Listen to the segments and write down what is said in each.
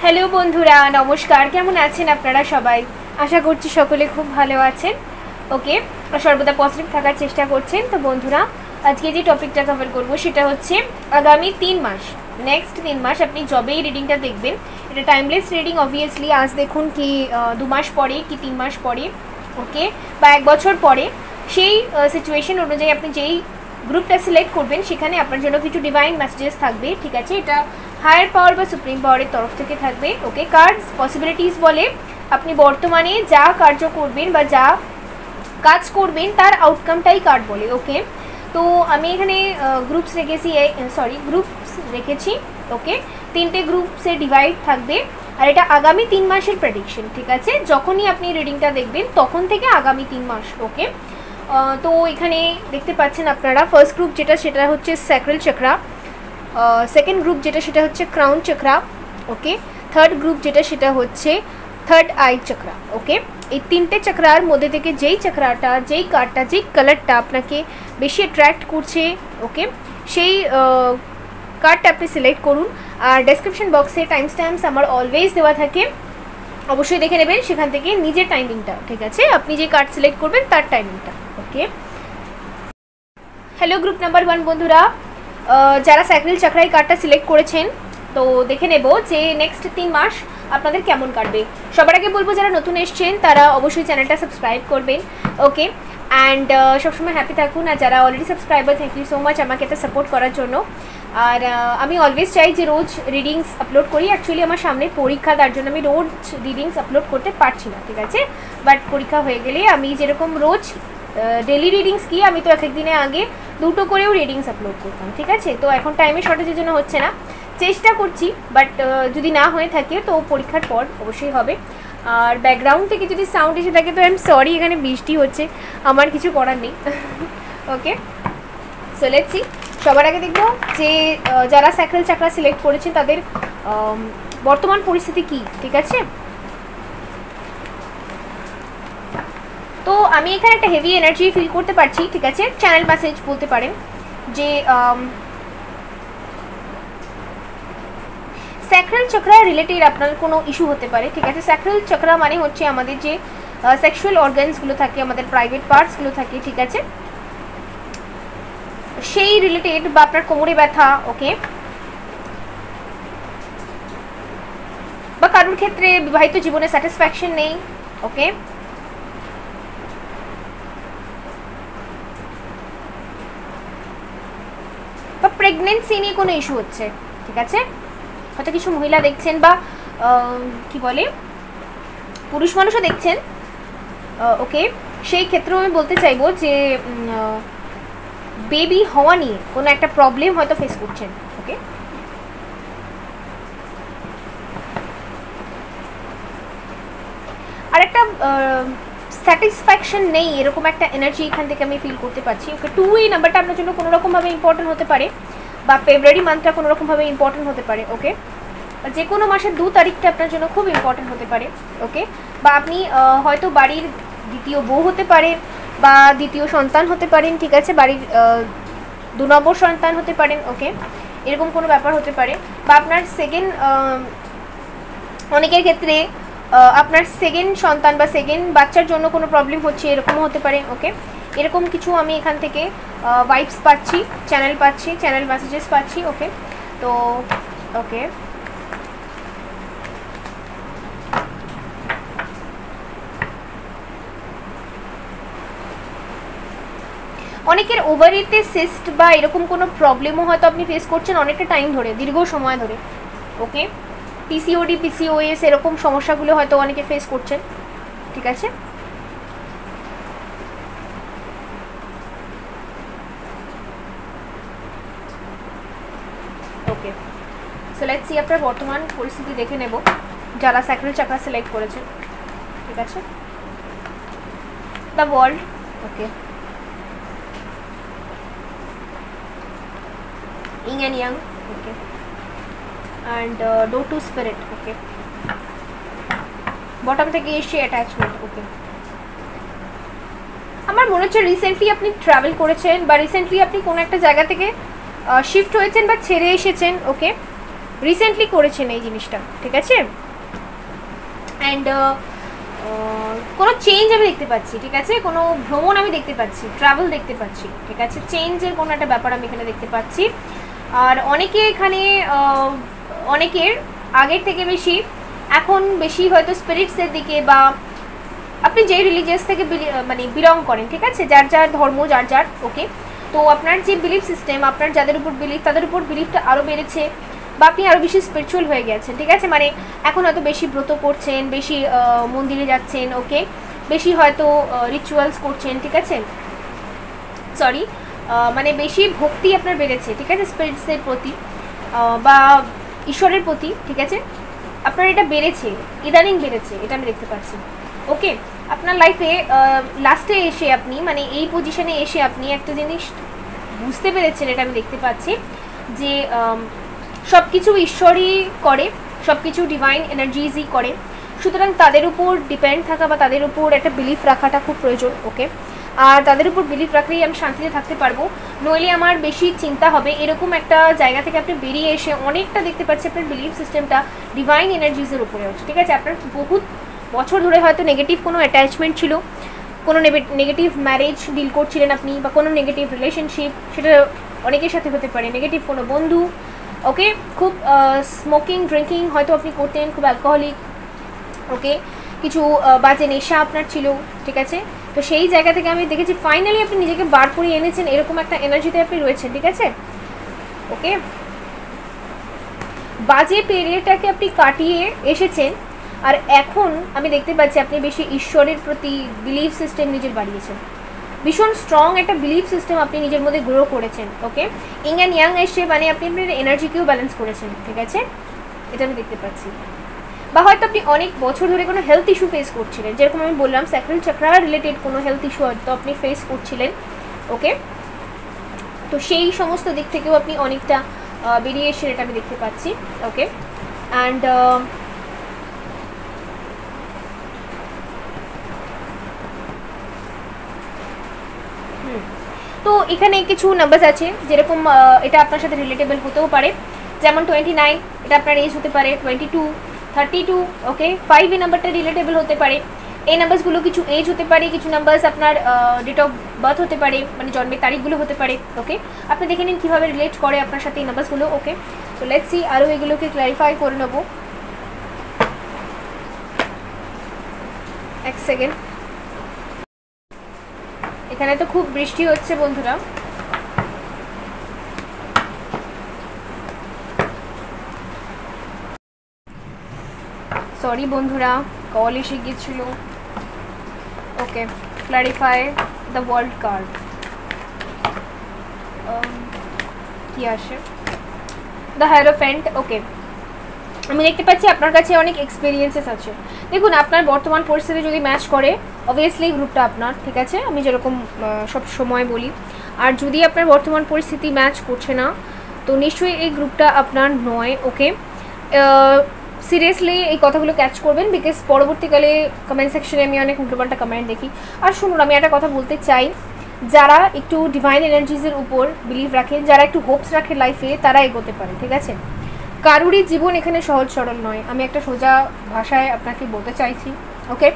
Hello বন্ধুরা, নমস্কার। কেমন আছেন আপনারা সবাই? আশা করছি সকলে খুব ভালো আছেন। ওকে, সর্বদা পজিটিভ থাকার চেষ্টা করছেন। তো বন্ধুরা, আজকে যে টপিকটা কভার করব সেটা হচ্ছে আগামী 3 মাস, নেক্সট 3 মাস আপনি যবেই রিডিংটা দেখবেন, এটা টাইমলেস রিডিং। অবভিয়াসলি আজ দেখুন কি 2 মাস পরে কি 3 মাস পরে, ওকে, বা 1 বছর পরে, সেই সিচুয়েশন অনুযায়ী আপনি যেই গ্রুপটা সিলেক্ট করবেন সেখানে আপনার জন্য কিছু ডিভাইন মেসেজেস থাকবে। ঠিক আছে, এটা হায়ার পাওয়ার বা সুপ্রিম পাওয়ারের তরফ থেকে থাকবে। ওকে, কার্ডস পসিবিলিটিস বলে আপনি বর্তমানে যা কার্য করবেন বা যা কাজ করবেন তার আউটকামটাই কার্ড বলে। ওকে, তো আমি এখানে গ্রুপস রেখেছি। ওকে, 3টে গ্রুপসে ডিভাইড থাকবে আর এটা আগামী 3 মাসের প্রেডিকশন। ঠিক আছে, যখনই আপনি রিডিংটা দেখবেন তখন থেকে আগামী 3 মাস। ওকে, তো এখানে দেখতে পাচ্ছেন আপনারা ফার্স্ট গ্রুপ যেটা সেটা হচ্ছে স্যাক্রাল চক্রা, সেকেন্ড গ্রুপ যেটা সেটা হচ্ছে ক্রাউন চক্রা, ওকে, থার্ড গ্রুপ যেটা সেটা হচ্ছে থার্ড আই চক্রা। ওকে, এই 3টে চক্রার মধ্যে থেকে যেই চক্রাটা, যেই কার্ডটা, যেই কালারটা আপনাকে বেশি অ্যাট্রাক্ট করছে, ওকে, সেই কার্ডটা আপনি সিলেক্ট করুন। আর ডেসক্রিপশন বক্সে টাইম স্ট্যাম্পস আমার অলওয়েজ দেওয়া থাকে, অবশ্যই দেখে নেবেন সেখান থেকে নিজের টাইমিংটা। ঠিক আছে, আপনি যে কার্ড সিলেক্ট করবেন তার টাইমিংটা। ওকে, হ্যালো গ্রুপ নাম্বার 1 বন্ধুরা, যারা স্যাক্রাল চক্রাই কার্ডটা সিলেক্ট করেছেন, তো দেখে নেব যে নেক্সট 3 মাস আপনাদের কেমন কাটবে। সবার আগে বলবো যারা নতুন এসছেন তারা অবশ্যই চ্যানেলটা সাবস্ক্রাইব করবেন। ওকে, অ্যান্ড সবসময় হ্যাপি থাকুন। আর যারা already subscriber, thank you so much আমাকে এটা সাপোর্ট করার জন্য। আর আমি অলওয়েজ চাই যে রোজ রিডিংস আপলোড করি। অ্যাকচুয়ালি আমার সামনে পরীক্ষা, তার জন্য আমি রোজ রিডিংস আপলোড করতে পারছি না। ঠিক আছে, বাট পরীক্ষা হয়ে গেলে আমি যেরকম রোজ ডেলি রিডিংস কি, আমি তো এক এক দিনে আগে 2টো করেও রিডিংস আপলোড করতাম। ঠিক আছে, তো এখন টাইমের শর্টেজের জন্য হচ্ছে না, চেষ্টা করছি, বাট যদি না হয়ে থাকে তো পরীক্ষার পর অবশ্যই হবে। আর ব্যাকগ্রাউন্ড থেকে যদি সাউন্ড এসে থাকে তো আই এম সরি, এখানে বৃষ্টি হচ্ছে, আমার কিছু করার নেই। ওকে, সো লেটস সি। সবার আগে দেখব যে যারা স্যাক্রাল চক্রা সিলেক্ট করেছেন তাদের বর্তমান পরিস্থিতি কি। ঠিক আছে, তো আমি এখানে একটা হেভি এনার্জি ফিল করতে পারছি। ঠিক আছে, চ্যানেল মেসেজ বলতে পারেন যে স্যাক্রাল চক্রা রিলেটেড আপনার কোনো ইস্যু হতে পারে। ঠিক আছে, স্যাক্রাল চক্রা মানে হচ্ছে আমাদের যে সেক্সুয়াল অর্গানসগুলো থাকে, আমাদের প্রাইভেট পার্টসগুলো থাকে। ঠিক আছে, সেই রিলেটেড, বা আপনার কোমরে ব্যথা, ওকে, বা কারোর ক্ষেত্রে বিবাহিত জীবনে স্যাটিসফ্যাকশন নেই, ওকে, বা প্রেগনেন্সি নিয়ে কোনো ইস্যু হচ্ছে। ঠিক আছে, হয়তো কিছু মহিলা দেখছেন বা কি বলে পুরুষ মানুষও দেখছেন। ওকে, সেই ক্ষেত্রেও আমি বলতে চাইবো যে বেবি হওয়া নিয়ে কোনো একটা প্রবলেম হয়তো ফেস করছেন। ওকে, আর একটা স্যাটিসফ্যাকশন নেই এরকম একটা এনার্জি এখান থেকে আমি ফিল করতে পারছি। ওকে, 2 এই নাম্বারটা আপনার জন্য কোনো রকমভাবে ইম্পর্টেন্ট হতে পারে, বা ফেব্রুয়ারি মান্থটা কোনো রকমভাবে ইম্পর্টেন্ট হতে পারে। ওকে, যে কোনো মাসের 2 তারিখটা আপনার জন্য খুব ইম্পর্টেন্ট হতে পারে। ওকে, বা আপনি হয়তো বাড়ির দ্বিতীয় বউ হতে পারেন, বা দ্বিতীয় সন্তান হতে পারেন। ঠিক আছে, বাড়ির 2 নম্বর সন্তান হতে পারেন। ওকে, এরকম কোনো ব্যাপার হতে পারে, বা আপনার সেকেন্ড, অনেকের ক্ষেত্রে আপনার সেকেন্ড সন্তান বা সেকেন্ড বাচ্চার জন্য কোনো প্রবলেম হচ্ছে, এরকমও হতে পারে। ওকে, এরকম কিছু আমি এখান থেকে ভাইবস পাচ্ছি, চ্যানেল মেসেজেস পাচ্ছি। ওকে, তো ওকে, অনেকের ওভারিতে সিস্ট বা এরকম কোনো প্রবলেমও হয়তো আপনি ফেস করছেন অনেকটা টাইম ধরে, দীর্ঘ সময় ধরে। ওকে, পিসিওডি, পিসিওএস এরকম সমস্যাগুলো হয়তো অনেকে ফেস করছেন। ঠিক আছে, ওকে, সো লেটস সি আপনার বর্তমান পরিস্থিতি দেখে নেব যারা স্যাক্রাল চক্রা সিলেক্ট করেছেন। ঠিক আছে, the world, okay, yin and yang, okay, and do to spirit. Okay, bottom থেকে এসে অ্যাটাচমেন্ট। ওকে, আমার মনে হচ্ছে রিসেন্টলি আপনি ট্রাভেল করেছেন, বা রিসেন্টলি আপনি কোনো একটা জায়গা থেকে শিফট হয়েছেন বা ছেড়ে এসেছেন। ওকে, রিসেন্টলি করেছেন এই জিনিসটা, ঠিক আছে। অ্যান্ড কোনো চেঞ্জ আমি দেখতে পাচ্ছি, ঠিক আছে, কোনো ভ্রমণ আমি দেখতে পাচ্ছি, ট্রাভেল দেখতে পাচ্ছি, ঠিক আছে, চেঞ্জের কোনো একটা ব্যাপার আমি এখানে দেখতে পাচ্ছি। আর অনেকে এখানে অনেকের আগের থেকে বেশি এখন বেশি হয়তো স্পিরিটসের দিকে, বা আপনি যেই রিলিজিয়াস থেকে মানে বিলং করেন, ঠিক আছে, যার যার ধর্ম যার যার, ওকে, তো আপনার যে বিলিফ সিস্টেম, আপনার যাদের উপর বিলিফ তাদের উপর বিলিফটা আরও বেড়েছে, বা আপনি আরও বেশি স্পিরিচুয়াল হয়ে গেছেন, ঠিক আছে, মানে এখন হয়তো বেশি ব্রত করছেন, বেশি মন্দিরে যাচ্ছেন, ওকে, বেশি হয়তো রিচুয়ালস করছেন, ঠিক আছে, সরি, মানে বেশি ভক্তি আপনার বেড়েছে, ঠিক আছে, স্পিরিটসের প্রতি বা ঈশ্বরের প্রতি, ঠিক আছে, আপনার এটা বেড়েছে, ইদানিং বেড়েছে, এটা আমি দেখতে পাচ্ছি, ওকে। আপনার লাইফে লাস্টে এসে আপনি মানে এই পজিশনে এসে আপনি একটা জিনিস বুঝতে পেরেছেন, এটা আমি দেখতে পাচ্ছি যে সব কিছু ঈশ্বরই করে, সব কিছু ডিভাইন এনার্জিজই করে, সুতরাং তাদের উপর ডিপেন্ড থাকা বা তাদের উপর একটা বিলিফ রাখাটা খুব প্রয়োজন, ওকে। আর তাদের উপর বিলিফ রাখলেই আমি শান্তিতে থাকতে পারবো, নইলে আমার বেশি চিন্তা হবে, এরকম একটা জায়গা থেকে আপনি বেরিয়ে এসে অনেকটা দেখতে পাচ্ছি আপনার বিলিফ সিস্টেমটা ডিভাইন এনার্জিজের উপরে হচ্ছে, ঠিক আছে। আপনার বহুত বছর ধরে হয়তো নেগেটিভ কোনো অ্যাটাচমেন্ট ছিল, কোনো নেগেটিভ ম্যারেজ ডিল করছিলেন আপনি, বা কোনো নেগেটিভ রিলেশনশিপ, সেটা অনেকের সাথে হতে পারে, নেগেটিভ কোনো বন্ধু, ওকে, খুব স্মোকিং ড্রিঙ্কিং হয়তো আপনি করতেন, খুব অ্যালকোহলিক, ওকে, কিছু বাজে নেশা আপনার ছিল, ঠিক আছে, তো সেই জায়গা থেকে আমি দেখেছি ফাইনালি আপনি নিজেকে বার করিয়ে এনেছেন, এরকম একটা এনার্জিতে আপনি রয়েছেন, ঠিক আছে, ওকে। বাজে পিরিয়ডটাকে আপনি কাটিয়ে এসেছেন, আর এখন আমি দেখতে পাচ্ছি আপনি বেশি ঈশ্বরের প্রতি বিলিফ সিস্টেম নিজের বাড়িয়েছেন, ভীষণ স্ট্রং একটা বিলিফ সিস্টেম আপনি নিজের মধ্যে গ্রো করেছেন, ওকে। ইং অ্যান্ড ইয়াং এসে মানে আপনি আপনার এনার্জিকেও ব্যালেন্স করেছেন, ঠিক আছে, এটা আমি দেখতে পাচ্ছি। বা হয়তো আপনি অনেক বছর ধরে কোনো হেলথ ইস্যু ফেস করছিলেন, যেরকম আমি বললাম স্যাক্রাল চাকরা রিলেটেড কোনো হেলথ ইস্যু হয়তো আপনি ফেস করছিলেন, ওকে, তো সেই সমস্ত দিক থেকেও আপনি অনেকটা বেরিয়ে এসে এটা আমি দেখতে পাচ্ছি, ওকে। অ্যান্ড তো এখানে কিছু নাম্বারস আছে, যেরকম এটা আপনার সাথে রিলেটেবল হতেও পারে, যেমন 29 এটা আপনার এজ হতে পারে, 22, 32, ওকে, 5 এই নাম্বারটা রিলেটেবল হতে পারে। এই নাম্বারসগুলো কিছু এজ হতে পারে, কিছু নাম্বারস আপনার ডেট অফ বার্থ হতে পারে, মানে জন্মের তারিখগুলো হতে পারে, ওকে। আপনি দেখে নিন কীভাবে রিলেট করে আপনার সাথে এই নাম্বারসগুলো, ওকে। তো লেটস সি, আরও এগুলোকে ক্ল্যারিফাই করে নেবো, এক সেকেন্ড। এখানে তো খুব বৃষ্টি হচ্ছে বন্ধুরা, সরি বন্ধুরা, কল এসে গিয়েছিল, ওকে। ক্লারিফাই দ্য ওয়ার্ল্ড কার্ড, কি আসে, দ্য হায়ারোফ্যান্ট, ওকে। আমি দেখতে পাচ্ছি আপনার কাছে অনেক এক্সপিরিয়েন্সেস আছে। দেখুন, আপনার বর্তমান পরিস্থিতি যদি ম্যাচ করে অবভিয়াসলি গ্রুপটা আপনার, ঠিক আছে, আমি যেরকম সব সময় বলি। আর যদি আপনার বর্তমান পরিস্থিতি ম্যাচ করছে না, তো নিশ্চয়ই এই গ্রুপটা আপনার নয়, ওকে। সিরিয়াসলি এই কথাগুলো ক্যাচ করবেন, বিকজ পরবর্তীকালে কমেন্ট সেকশনে আমি অনেক উল্টোপাল্টা কমেন্ট দেখি। আর শুনুন, আমি একটা কথা বলতে চাই, যারা একটু ডিভাইন এনার্জিজের উপর বিলিভ রাখেন, যারা একটু হোপস রাখে লাইফে, তারা এগোতে পারে, ঠিক আছে। কারুরই জীবন এখানে সহজ সরল নয়, আমি একটা সোজা ভাষায় আপনাকে বলতে চাইছি, ওকে।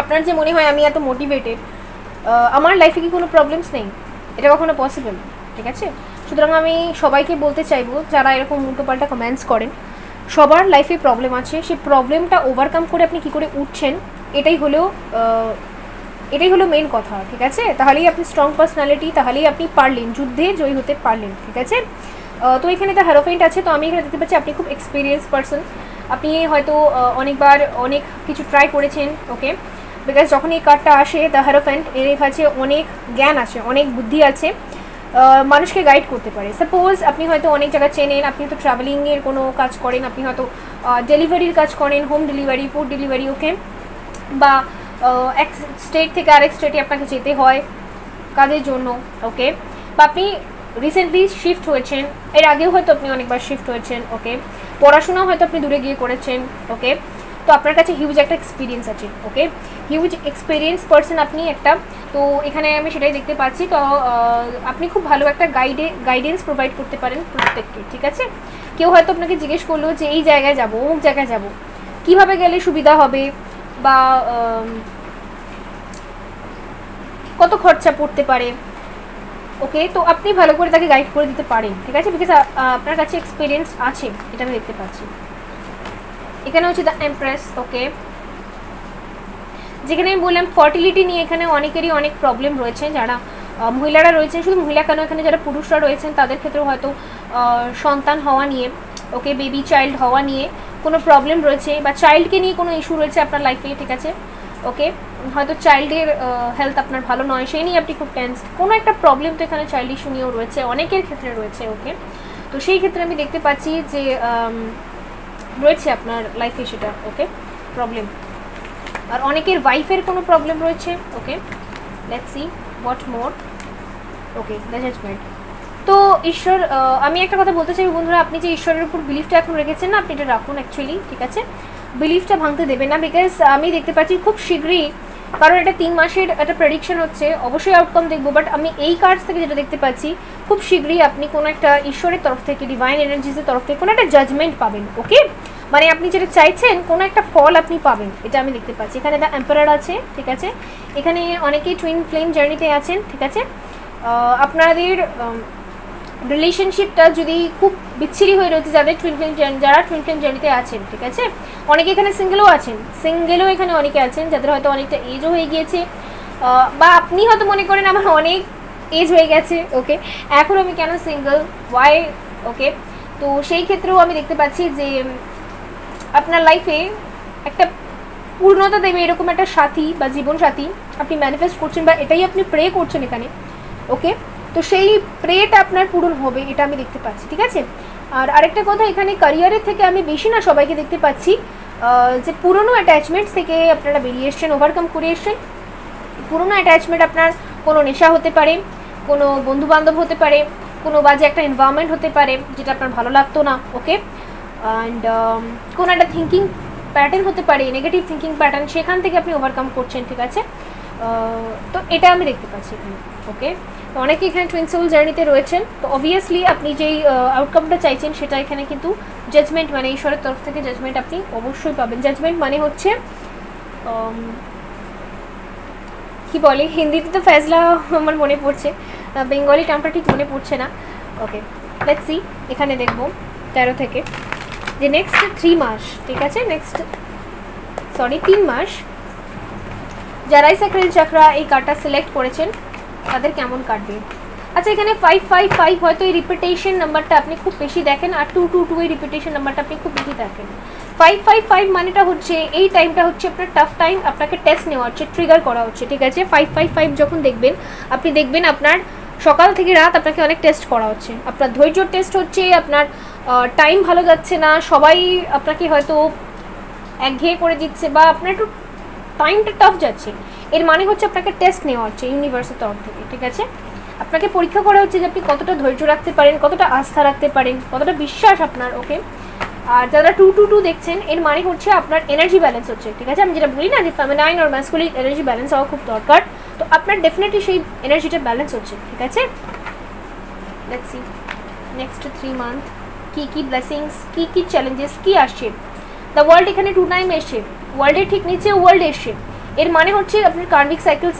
আপনার যে মনে হয় আমি এত মোটিভেটেড, আমার লাইফে কি কোনো প্রবলেমস নেই, এটা কখনো পসিবল, ঠিক আছে। সুতরাং আমি সবাইকে বলতে চাইবো, যারা এরকম উল্টোপাল্টা কমেন্টস করেন, সবার লাইফে প্রবলেম আছে, সেই প্রবলেমটা ওভারকাম করে আপনি কী করে উঠছেন, এটাই হলো মেন কথা, ঠিক আছে। তাহলেই আপনি স্ট্রং পার্সোনালিটি, তাহলেই আপনি পারলেন, যুদ্ধে জয়ী হতে পারলেন, ঠিক আছে। তো এখানে তো হায়ারোফ্যান্ট আছে, তো আমি এখানে দেখতে পাচ্ছি আপনি খুব এক্সপিরিয়েন্স পারসন, আপনি হয়তো অনেকবার অনেক কিছু ট্রাই করেছেন, ওকে। বিকজ যখন এই কার্ডটা আসে দ্য হায়ারোফ্যান্ট, এর কাছে অনেক জ্ঞান আছে, অনেক বুদ্ধি আছে, মানুষকে গাইড করতে পারে। সাপোজ আপনি হয়তো অনেক জায়গা চেনেন, আপনি হয়তো ট্রাভেলিংয়ের কোনো কাজ করেন, আপনি হয়তো ডেলিভারির কাজ করেন, হোম ডেলিভারি, ফুড ডেলিভারি, ওকে, বা এক স্টেট থেকে আরেক স্টেটে আপনাকে যেতে হয় কাজের জন্য, ওকে, বা আপনি রিসেন্টলি শিফট হয়েছেন, এর আগেও হয়তো আপনি অনেকবার শিফট হয়েছেন, ওকে। পড়াশোনাও হয়তো আপনি দূরে গিয়ে করেছেন, ওকে। তো আপনার কাছে হিউজ একটা এক্সপিরিয়েন্স আছে, ওকে, হিউজ এক্সপিরিয়েন্স পার্সন আপনি একটা। তো এখানে আমি সেটাই দেখতে পাচ্ছি। তো আপনি খুব ভালো একটা গাইডেন্স প্রোভাইড করতে পারেন প্রত্যেককে, ঠিক আছে। কেউ হয়তো আপনাকে জিজ্ঞেস করলো যে এই জায়গায় যাবো, অমুক জায়গায় যাবো, কীভাবে গেলে সুবিধা হবে বা কত খরচা পড়তে পারে, ওকে, তো আপনি ভালো করে তাকে গাইড করে দিতে পারেন, ঠিক আছে, বিকজ আপনার কাছে এক্সপিরিয়েন্স আছে, এটা আমি দেখতে পাচ্ছি। এখানে হচ্ছে দ্য এমপ্রেস, ওকে, যেখানে আমি বললাম ফার্টিলিটি নিয়ে এখানে অনেকেরই অনেক প্রবলেম রয়েছে, যারা মহিলারা রয়েছেন, শুধু মহিলা কেন, এখানে যারা পুরুষরা রয়েছেন তাদের ক্ষেত্রেও হয়তো সন্তান হওয়া নিয়ে, ওকে, বেবি চাইল্ড হওয়া নিয়ে কোনো প্রবলেম রয়েছে বা চাইল্ডকে নিয়ে কোনো ইস্যু রয়েছে আপনার লাইফে, ঠিক আছে, ওকে, হয়তো চাইল্ডের হেলথ আপনার ভালো নয়, সেই নিয়ে আপনি খুব টেন্সড, কোনো একটা প্রবলেম তো এখানে চাইল্ড ইস্যু নিয়েও রয়েছে, অনেকের ক্ষেত্রে রয়েছে, ওকে। তো সেই ক্ষেত্রে আমি দেখতে পাচ্ছি যে রয়েছে আপনার লাইফে সেটা, ওকে, প্রবলেম। আর অনেকের ওয়াইফের কোনো প্রবলেম রয়েছে, okay, let's see what more, okay, the judgment. তো ঈশ্বর, আমি একটা কথা বলতে চাই বন্ধুরা, আপনি যে ঈশ্বরের উপর বিলিফটা এখন রেখেছেন না, আপনি এটা রাখুন অ্যাকচুয়ালি, ঠিক আছে, বিলিফটা ভাঙতে দেবেন না, বিকজ আমি দেখতে পাচ্ছি খুব শীঘ্রই, কারণ এটা 3 মাসের একটা প্রেডিকশন হচ্ছে, অবশ্যই আউটকাম দেখবো, বাট আমি এই কার্ডস থেকে যেটা দেখতে পাচ্ছি খুব শীঘ্রই আপনি কোনো একটা ঈশ্বরের তরফ থেকে, ডিভাইন এনার্জিসের তরফ থেকে কোনো একটা জাজমেন্ট পাবেন, ওকে, মানে আপনি যেটা চাইছেন কোনো একটা ফল আপনি পাবেন, এটা আমি দেখতে পাচ্ছি। এখানে দ্য এম্পারার আছে, ঠিক আছে, এখানে অনেকেই টুইন ফ্লেম জার্নিতে আছেন, ঠিক আছে, আপনাদের রিলেশনশিপটা যদি খুব বিচ্ছিরি হয়ে রয়েছে, যারা টুইন ফ্লেম জার্নিতে আছেন, ঠিক আছে, অনেকে এখানে সিঙ্গেলও আছেন, সিঙ্গেলও এখানে অনেকে আছেন যাদের হয়তো অনেকটা এজও হয়ে গিয়েছে, বা আপনি হয়তো মনে করেন আমার অনেক এজ হয়ে গেছে, ওকে, এখন আমি কেন সিঙ্গেল, ওয়াই, ওকে। তো সেই ক্ষেত্রেও আমি দেখতে পাচ্ছি যে আপনার লাইফে একটা পূর্ণতা দেবে এরকম একটা সাথী বা জীবনসাথী আপনি ম্যানিফেস্ট করছেন, বা এটাই আপনি প্রে করছেন এখানে, ওকে। তো সেই প্রেটা আপনার পূরণ হবে, এটা আমি দেখতে পাচ্ছি, ঠিক আছে। আর আরেকটা কথা, এখানে ক্যারিয়ারের থেকে আমি বেশি না সবাইকে দেখতে পাচ্ছি যে পুরনো অ্যাটাচমেন্টস থেকে আপনারা বেরিয়ে এসছেন, ওভারকাম করে এসছেন। পুরনো অ্যাটাচমেন্ট আপনার কোনো নেশা হতে পারে, কোনো বন্ধুবান্ধব হতে পারে, কোনো বাজে একটা এনভায়রনমেন্ট হতে পারে যেটা আপনার ভালো লাগতো না, ওকে, অ্যান্ড কোনো একটা থিঙ্কিং প্যাটার্ন হতে পারে, নেগেটিভ থিঙ্কিং প্যাটার্ন, সেখান থেকে আপনি ওভারকাম করছেন, ঠিক আছে। তো এটা আমি দেখতে পাচ্ছি এখানে, ওকে। তো অনেকে এখানে টুইন সোল জার্নিতে রয়েছেন, তো অবভিয়াসলি আপনি যেই আউটকামটা চাইছেন সেটা এখানে কিন্তু জাজমেন্ট, মানে ঈশ্বরের তরফ থেকে জাজমেন্ট আপনি অবশ্যই পাবেন। জাজমেন্ট মানে হচ্ছে কি বলে হিন্দিতে, তো ফেজলা আমার মনে পড়ছে, বেঙ্গলি টার্মটা ঠিক মনে পড়ছে না, ওকে, লেটস সি। এখানে দেখবো 13 থেকে যে নেক্সট 3 মাস, ঠিক আছে, 3 মাস যারাই স্যাক্রেল চাকরা এই কার্ডটা সিলেক্ট করেছেন তাদের কেমন কাটবে। আচ্ছা, এখানে 555 হয়তো এই রিপিটেশন নাম্বারটা আপনি খুব বেশি দেখেন, আর 222 এই রিপিটেশন নাম্বারটা আপনি খুব বেশি দেখেন। 555 মানেটা হচ্ছে এই টাইমটা হচ্ছে আপনার টাফ টাইম, আপনাকে টেস্ট নেওয়া হচ্ছে, ট্রিগার করা হচ্ছে, ঠিক আছে। 555 যখন দেখবেন, আপনি দেখবেন আপনার সকাল থেকে রাত আপনাকে অনেক টেস্ট করা হচ্ছে, আপনার ধৈর্য টেস্ট হচ্ছে, আপনার টাইম ভালো যাচ্ছে না, সবাই আপনাকে হয়তো একঘেয়ে করে দিচ্ছে, বা আপনার একটু টাইমটা টাফ যাচ্ছে, এর মানে হচ্ছে আপনাকে টেস্ট নেওয়া হচ্ছে ইউনিভার্সের তরফ থেকে, ঠিক আছে। আপনাকে পরীক্ষা করা হচ্ছে যে আপনি কতটা ধৈর্য রাখতে পারেন, কতটা আস্থা রাখতে পারেন, কতটা বিশ্বাস আপনার, ওকে। আর যারা 222 দেখছেন এর মানে হচ্ছে আপনার এনার্জি ব্যালেন্স হচ্ছে, ঠিক আছে। আমি যেটা বলি না যে ফেমিনাইন আর ম্যাসকুলিন এনার্জি ব্যালেন্স হওয়া খুব দরকার, তো আপনার ডেফিনেটলি সেই এনার্জিটা ব্যালেন্স হচ্ছে, ঠিক আছে। লেটস সি নেক্সট 3 মান্থ কি ব্লেসিংস, কি চ্যালেঞ্জেস কি আসছে। দ্য ওয়ার্ল্ড এখানে 2 টাইম এসছে, ওয়ার্ল্ডের ঠিক নিচে ওয়ার্ল্ড এসছে, এর মানে হচ্ছে আপনার কার্মিক সাইকেলস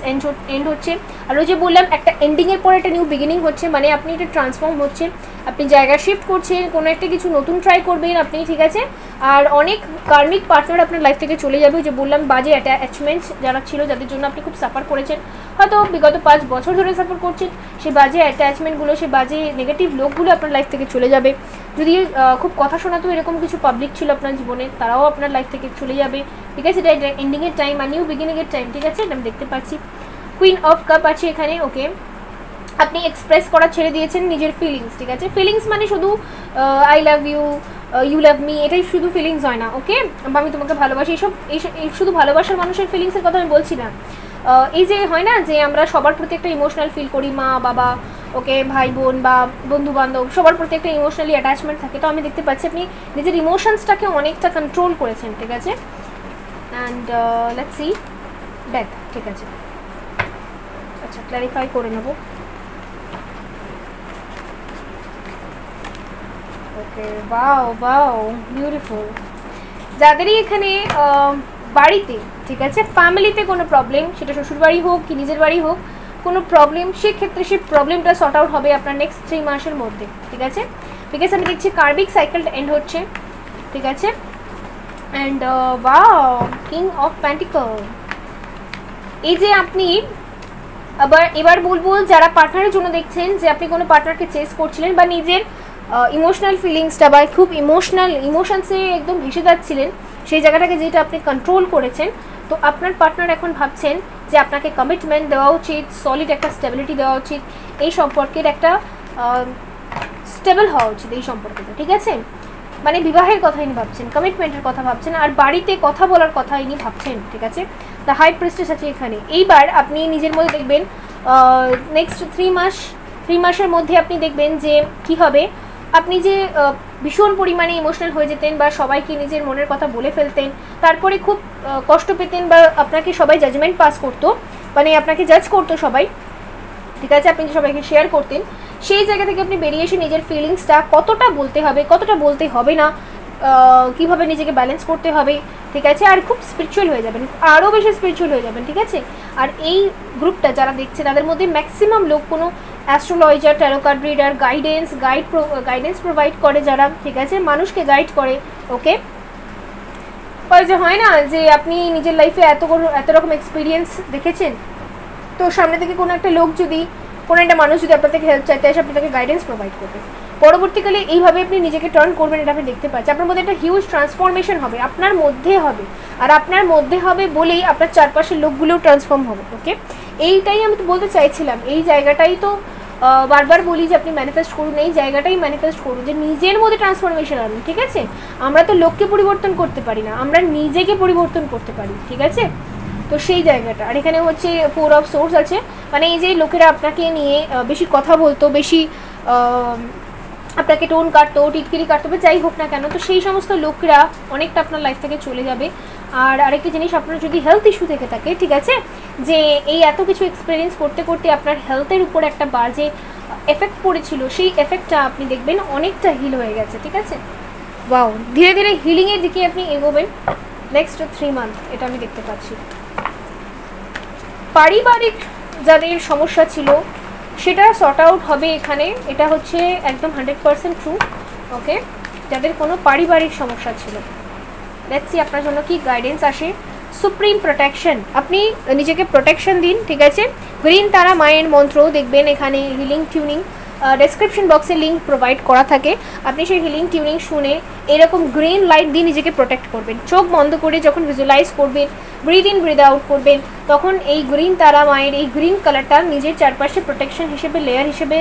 এন্ড হচ্ছে। আর ওই যে বললাম একটা এন্ডিংয়ের পর একটা নিউ বিগিনিং হচ্ছে, মানে আপনি এটা ট্রান্সফর্ম হচ্ছে, আপনি জায়গা শিফট করছেন, কোনো একটা কিছু নতুন ট্রাই করবেন আপনি, ঠিক আছে। আর অনেক কার্মিক পার্টনার আপনার লাইফ থেকে চলে যাবে, যে বললাম বাজে অ্যাটাচমেন্টস যারা ছিল, যাদের জন্য আপনি খুব সাফার করেছেন, হয়তো বিগত 5 বছর ধরে সাফার করছেন, সেই বাজে অ্যাটাচমেন্টগুলো, সেই বাজে নেগেটিভ লোকগুলো আপনার লাইফ থেকে চলে যাবে। যদি খুব কথা শোনাতো এরকম কিছু পাবলিক ছিল আপনার জীবনে, তারাও আপনার লাইফ থেকে চলে যাবে, ঠিক আছে। এটা এন্ডিংয়ের টাইম আর নিউ বিগিনিংয়ের টাইম, ঠিক আছে, এটা আমি দেখতে পাচ্ছি। কুইন অফ কাপ আছে এখানে, ওকে। আপনি এক্সপ্রেস করা ছেড়ে দিয়েছেন নিজের ফিলিংস, ঠিক আছে। ফিলিংস মানে শুধু I love you, you love me, এটাই শুধু ফিলিংস হয় না, ওকে, আমি তোমাকে ভালোবাসি, এই শুধু ভালোবাসার মানুষের ফিলিংসের কথা আমি বলছি না। এই যে হয় না যে আমরা সবার প্রতি একটা ইমোশনাল ফিল করি, মা বাবা, ওকে, ভাই বোন বা বন্ধু বান্ধব, সবার প্রতি একটা ইমোশনালি অ্যাটাচমেন্ট থাকে। তো আমি দেখতে পাচ্ছি আপনি নিজের ইমোশনসটাকে অনেকটা কন্ট্রোল করেছেন, ঠিক আছে। And let's see death. ঠিক আছে, আচ্ছা ক্ল্যারিফাই করে নেব। ওকে, বাও বাও, বিউটিফুল। যাদেরই এখানে বাড়িতে, ঠিক আছে, ফ্যামিলিতে কোনো প্রবলেম, সেটা শ্বশুরবাড়ি হোক কি নিজের বাড়ি হোক, কোনো প্রবলেম, সেক্ষেত্রে সেই প্রবলেমটা সর্ট আউট হবে আপনার নেক্সট 3 মাসের মধ্যে। ঠিক আছে, বিকজ আমি দেখছি কার্মিক সাইকেলটা এন্ড হচ্ছে। ঠিক আছে, and wow, king of pentacle. এই যে আপনি এবার বলবো যারা পার্টনারের জন্য দেখছেন, যে আপনি কোনো পার্টনারকে চেস করছিলেন বা নিজের ইমোশনাল ফিলিংসটা বা খুব ইমোশনসে একদম ভেসে যাচ্ছিলেন, সেই জায়গাটাকে যেটা আপনি কন্ট্রোল করেছেন, তো আপনার পার্টনার এখন ভাবছেন যে আপনাকে কমিটমেন্ট দেওয়া উচিত, সলিড একটা স্টেবিলিটি দেওয়া উচিত, এই সম্পর্কের একটা স্টেবল হওয়া উচিত এই সম্পর্কটা। ঠিক আছে, মানে বিবাহের কথা ইনি ভাবছেন, কমিটমেন্টের কথা ভাবছেন, আর বাড়িতে কথা বলার কথা ইনি ভাবছেন। ঠিক আছে, দ্য হাই প্রিস্টেস আছে এখানে। এইবার আপনি নিজের মধ্যে দেখবেন নেক্সট 3 মাসের মধ্যে আপনি দেখবেন যে কি হবে। আপনি যে ভীষণ পরিমাণে ইমোশনাল হয়ে যেতেন বা সবাইকে নিজের মনের কথা বলে ফেলতেন, তারপরে খুব কষ্ট পেতেন বা আপনাকে সবাই জাজমেন্ট পাস করতো, মানে আপনাকে জাজ করতো সবাই। ঠিক আছে, আপনি সবাইকে শেয়ার করতেন, সেই জায়গা থেকে আপনি বেরিয়ে এসে নিজের ফিলিংসটা কতটা বলতে হবে, কতটা বলতে হবে না, কীভাবে নিজেকে ব্যালেন্স করতে হবে। ঠিক আছে, আর খুব স্পিরিচুয়াল হয়ে যাবেন, আরও বেশি স্পিরিচুয়াল হয়ে যাবেন। ঠিক আছে, আর এই গ্রুপটা যারা দেখছে তাদের মধ্যে ম্যাক্সিমাম লোক কোনো astrologer, tarot card reader, guidance provide করে যারা, ঠিক আছে, মানুষকে গাইড করে। ওকে, ওই যে হয় না যে আপনি নিজের লাইফে এত রকম এক্সপিরিয়েন্স দেখেছেন, তো সামনে থেকে কোনো একটা লোক যদি, কোনো একটা মানুষ যদি আপনার থেকে হেল্প চাইতে আসে, আপনি তাকে গাইডেন্স প্রোভাইড করবেন। পরবর্তীকালে এইভাবে আপনি নিজেকে টার্ন করবেন, এটা আপনি দেখতে পাচ্ছেন। আপনার মধ্যে একটা হিউজ ট্রান্সফরমেশন হবে, আপনার মধ্যে হবে, আর আপনার মধ্যে হবে বলেই আপনার চারপাশের লোকগুলোও ট্রান্সফর্ম হবে। ওকে, এইটাই আমি তো বলতে চাইছিলাম, এই জায়গাটাই তো বারবার বলি যে আপনি ম্যানিফেস্ট করুন, এই জায়গাটাই ম্যানিফেস্ট করুন যে নিজের মধ্যে ট্রান্সফরমেশন আনুন। ঠিক আছে, আমরা তো লোককে পরিবর্তন করতে পারি না, আমরা নিজেকে পরিবর্তন করতে পারি। ঠিক আছে, তো সেই জায়গাটা। আর এখানে হচ্ছে 4 অফ সোর্স আছে, মানে এই যে লোকেরা আপনাকে নিয়ে বেশি কথা বলতো, বেশি আপনাকে টোন কাটতো, টিটকিরি কাটতো, বা যাই হোক না কেন, তো সেই সমস্ত লোকরা অনেকটা আপনার লাইফ থেকে চলে যাবে। আর আরেকটি জিনিস, আপনার যদি হেলথ ইস্যু থেকে থাকে, ঠিক আছে, যে এই এত কিছু এক্সপিরিয়েন্স করতে করতে আপনার হেলথের উপর একটা বাজে এফেক্ট পড়েছিল, সেই এফেক্টটা আপনি দেখবেন অনেকটা হিল হয়ে গেছে। ঠিক আছে, ওয়াও, ধীরে ধীরে হিলিংয়ের দিকে আপনি এগোবেন নেক্সট 3 মান্থ, এটা আমি দেখতে পাচ্ছি। পারিবারিক যাদের সমস্যা ছিল সেটা সর্ট আউট হবে এখানে, এটা হচ্ছে একদম 100% ট্রু। ওকে, যাদের কোনো পারিবারিক সমস্যা ছিল, লেটস সি আপনার জন্য কি গাইডেন্স আসে। সুপ্রিম প্রোটেকশন, আপনি নিজেকে প্রোটেকশন দিন। ঠিক আছে, গ্রিন তারা মায়ের মন্ত্র দেখবেন এখানে, হিলিং টিউনিং ডেসক্রিপশন বক্সে লিঙ্ক প্রোভাইড করা থাকে, আপনি সেই হিলিং টিউনিং শুনে এরকম গ্রিন লাইট দিয়ে নিজেকে প্রোটেক্ট করবেন। চোখ বন্ধ করে যখন ভিজুয়ালাইজ করবেন, ব্রিথ ইন ব্রিথ আউট করবেন, তখন এই গ্রিন তারা মায়ের এই গ্রিন কালারটা নিজের চারপাশে প্রোটেকশন হিসেবে, লেয়ার হিসেবে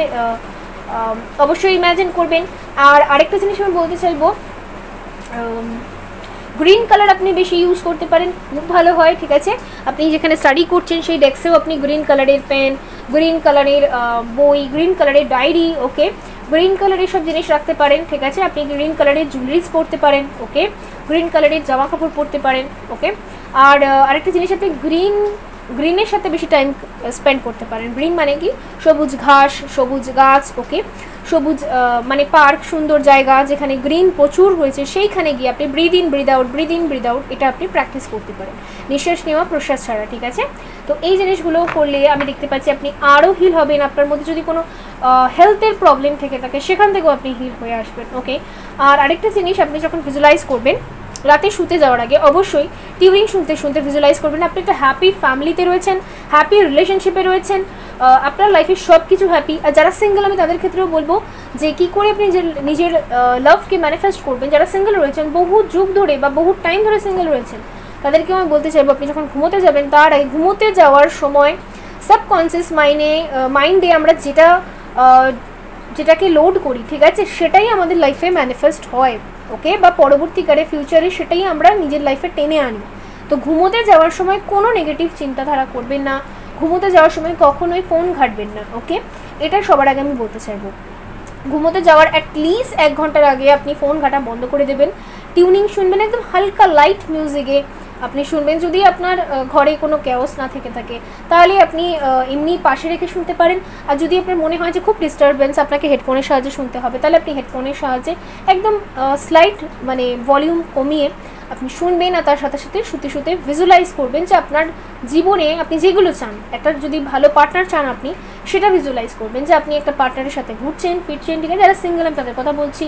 অবশ্যই ইম্যাজিন করবেন। আর আরেকটা জিনিস আমি বলতে চাইবো, গ্রিন কালার আপনি বেশি ইউজ করতে পারেন, খুব ভালো হয়। ঠিক আছে, আপনি যেখানে স্টাডি করছেন সেই ডেস্কেও আপনি গ্রিন কালারের পেন, গ্রিন কালারের বই, গ্রিন কালারের ডায়েরি, ওকে, গ্রিন কালারের সব জিনিস রাখতে পারেন। ঠিক আছে, আপনি গ্রিন কালারের জুয়েলারিজ পরতে পারেন। ওকে, গ্রিন কালারের জামা কাপড় পরতে পারেন। ওকে, আর আরেকটা জিনিস, আপনি গ্রিনের সাথে বেশি টাইম স্পেন্ড করতে পারেন। গ্রিন মানে কি, সবুজ ঘাস, সবুজ গাছ, ওকে, সবুজ মানে পার্ক, সুন্দর জায়গা যেখানে গ্রিন প্রচুর হয়েছে, সেইখানে গিয়ে আপনি breathe in breathe out, breathe in breathe out, এটা আপনি প্র্যাকটিস করতে পারেন, নিঃশ্বাস নেওয়া প্রশ্বাস ছাড়া। ঠিক আছে, তো এই জিনিসগুলো করলে আমি দেখতে পাচ্ছি আপনি আরও হিল হবেন। আপনার মধ্যে যদি কোনো হেলথের প্রবলেম থেকে থাকে, সেখান থেকেও আপনি হিল হয়ে আসবেন। ওকে, আর আরেকটা জিনিস, আপনি যখন ভিজুয়ালাইজ করবেন রাতে শুতে যাওয়ার আগে, অবশ্যই টিউনিং শুনতে শুনতে ভিজুয়ালাইজ করবেন আপনি একটা হ্যাপি ফ্যামিলিতে রয়েছেন, হ্যাপি রিলেশনশিপে রয়েছেন, আপনার লাইফে সব কিছু হ্যাপি। আর যারা সিঙ্গেল, আমি তাদের ক্ষেত্রেও বলবো যে কী করে আপনি নিজের লাভকে ম্যানিফেস্ট করবেন। যারা সিঙ্গেল রয়েছেন, বহু যুগ ধরে বা বহু টাইম ধরে সিঙ্গেল রয়েছেন, তাদেরকেও আমি বলতে চাইবো, আপনি যখন ঘুমোতে যাবেন তার আগে, ঘুমোতে যাওয়ার সময় সাবকনসিয়াস মাইন্ডে আমরা যেটাকে লোড করি, ঠিক আছে, সেটাই আমাদের লাইফে ম্যানিফেস্ট হয়। ওকে, বা পরবর্তীকালে ফিউচারে সেটাই আমরা নিজের লাইফে টেনে আনি। তো ঘুমোতে যাওয়ার সময় কোনো নেগেটিভ চিন্তাধারা করবেন না, ঘুমোতে যাওয়ার সময় কখনোই ফোন ঘাঁটবেন না। ওকে, এটা সবার আগে আমি বলতে চাইবো। ঘুমোতে যাওয়ার অ্যাটলিস্ট 1 ঘন্টার আগে আপনি ফোন ঘাঁটা বন্ধ করে দেবেন, টিউনিং শুনবেন একদম হালকা লাইট মিউজিকে, আপনি শুনবেন। যদি আপনার ঘরে কোনো ক্যাওস না থেকে থাকে তাহলে আপনি এমনি পাশে রেখে শুনতে পারেন। আর যদি আপনার মনে হয় যে খুব ডিস্টারবেন্স আপনাকে হেডফোনের সাহায্যে শুনতে হবে, তাহলে আপনি হেডফোনের সাহায্যে একদম স্লাইট মানে ভলিউম কমিয়ে আপনি শুনবেন। আর তার সাথে সাথে শুতে শুতে ভিজুয়ালাইজ করবেন যে আপনার জীবনে আপনি যেগুলো চান, একটা যদি ভালো পার্টনার চান আপনি সেটা ভিজুয়ালাইজ করবেন যে আপনি একটা পার্টনারের সাথে ঘুরছেন ফিরছেন, ঠিক আছে? যারা সিঙ্গেল আমি তাদের কথা বলছি।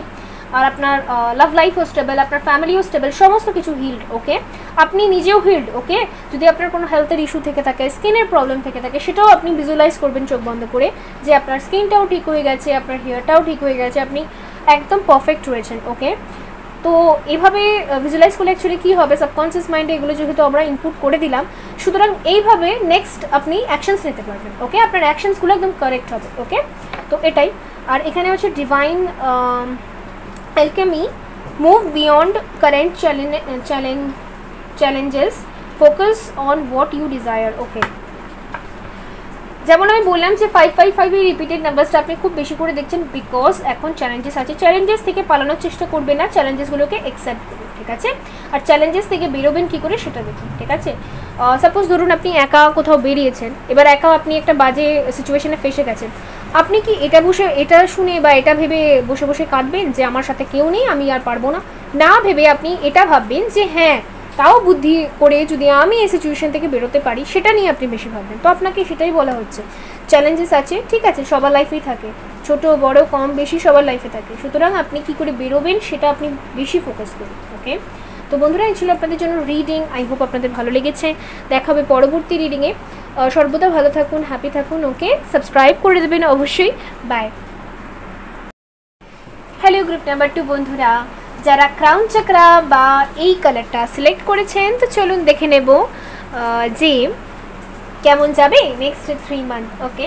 আর আপনার লাভ লাইফও স্টেবল, আপনার ফ্যামিলিও স্টেবল, সমস্ত কিছু হিল্ড, ওকে? আপনি নিজেও হিল্ড, ওকে? যদি আপনার কোনো হেলথের ইস্যু থেকে থাকে, স্কিনের প্রবলেম থেকে থাকে, সেটাও আপনি ভিজুয়ালাইজ করবেন চোখ বন্ধ করে যে আপনার স্কিনটাও ঠিক হয়ে গেছে, আপনার হেয়ারটাও ঠিক হয়ে গেছে, আপনি একদম পারফেক্ট রয়েছেন, ওকে? তো এইভাবে ভিজুয়ালাইজ করলে অ্যাকচুয়ালি কী হবে, সাবকনসিয়াস মাইন্ডে এগুলো যেহেতু আমরা ইনপুট করে দিলাম, সুতরাং এইভাবে নেক্সট আপনি অ্যাকশনস নিতে পারবেন, ওকে? আপনার অ্যাকশনসগুলো একদম কারেক্ট হবে, ওকে? তো এটাই। আর এখানে হচ্ছে divine alchemy, move beyond current challenges, focus on what you desire, okay? যেমন আমি বললাম যে 555 এই রিপিটেড নাম্বারসটা আপনি খুব বেশি করে দেখছেন বিকজ এখন চ্যালেঞ্জেস আছে। চ্যালেঞ্জেস থেকে পালানোর চেষ্টা করবেন না, চ্যালেঞ্জেসগুলোকে অ্যাকসেপ্ট করুন, ঠিক আছে? আর চ্যালেঞ্জেস থেকে বেরোবেন কী করে সেটা দেখুন, ঠিক আছে? সাপোজ ধরুন আপনি একা কোথাও বেরিয়েছেন, এবার একা আপনি একটা বাজে সিচুয়েশনে ফেসে গেছেন, আপনি কি এটা শুনে বা এটা ভেবে বসে বসে কাঁদবেন যে আমার সাথে কেউ নেই, আমি আর পারবো না? না ভেবে আপনি এটা ভাববেন যে হ্যাঁ, তাও বুদ্ধি করে যদি আমি এই সিচুয়েশন থেকে বেরোতে পারি, সেটা নিয়ে আপনি বেশি ভাববেন। তো আপনাকে সেটাই বলা হচ্ছে, চ্যালেঞ্জেস আছে, ঠিক আছে, সবার লাইফেই থাকে, ছোট বড় কম বেশি সবার লাইফে থাকে, সুতরাং আপনি কি করে বেরোবেন সেটা আপনি বেশি ফোকাস করুন, ওকে? তো বন্ধুরা, এই ছিল আপনাদের জন্য রিডিং। আই হোপ আপনাদের ভালো লেগেছে। দেখা হবে পরবর্তী রিডিংয়ে। সর্বদা ভালো থাকুন, হ্যাপি থাকুন, ওকে? সাবস্ক্রাইব করে দেবেন অবশ্যই। বাই। হ্যালো গ্রুপ নাম্বার 2 বন্ধুরা, যারা ক্রাউন চক্রা বা এই কালারটা সিলেক্ট করেছেন, তো চলুন দেখে নেব যে কেমন যাবে নেক্সট 3 মান্থ, ওকে?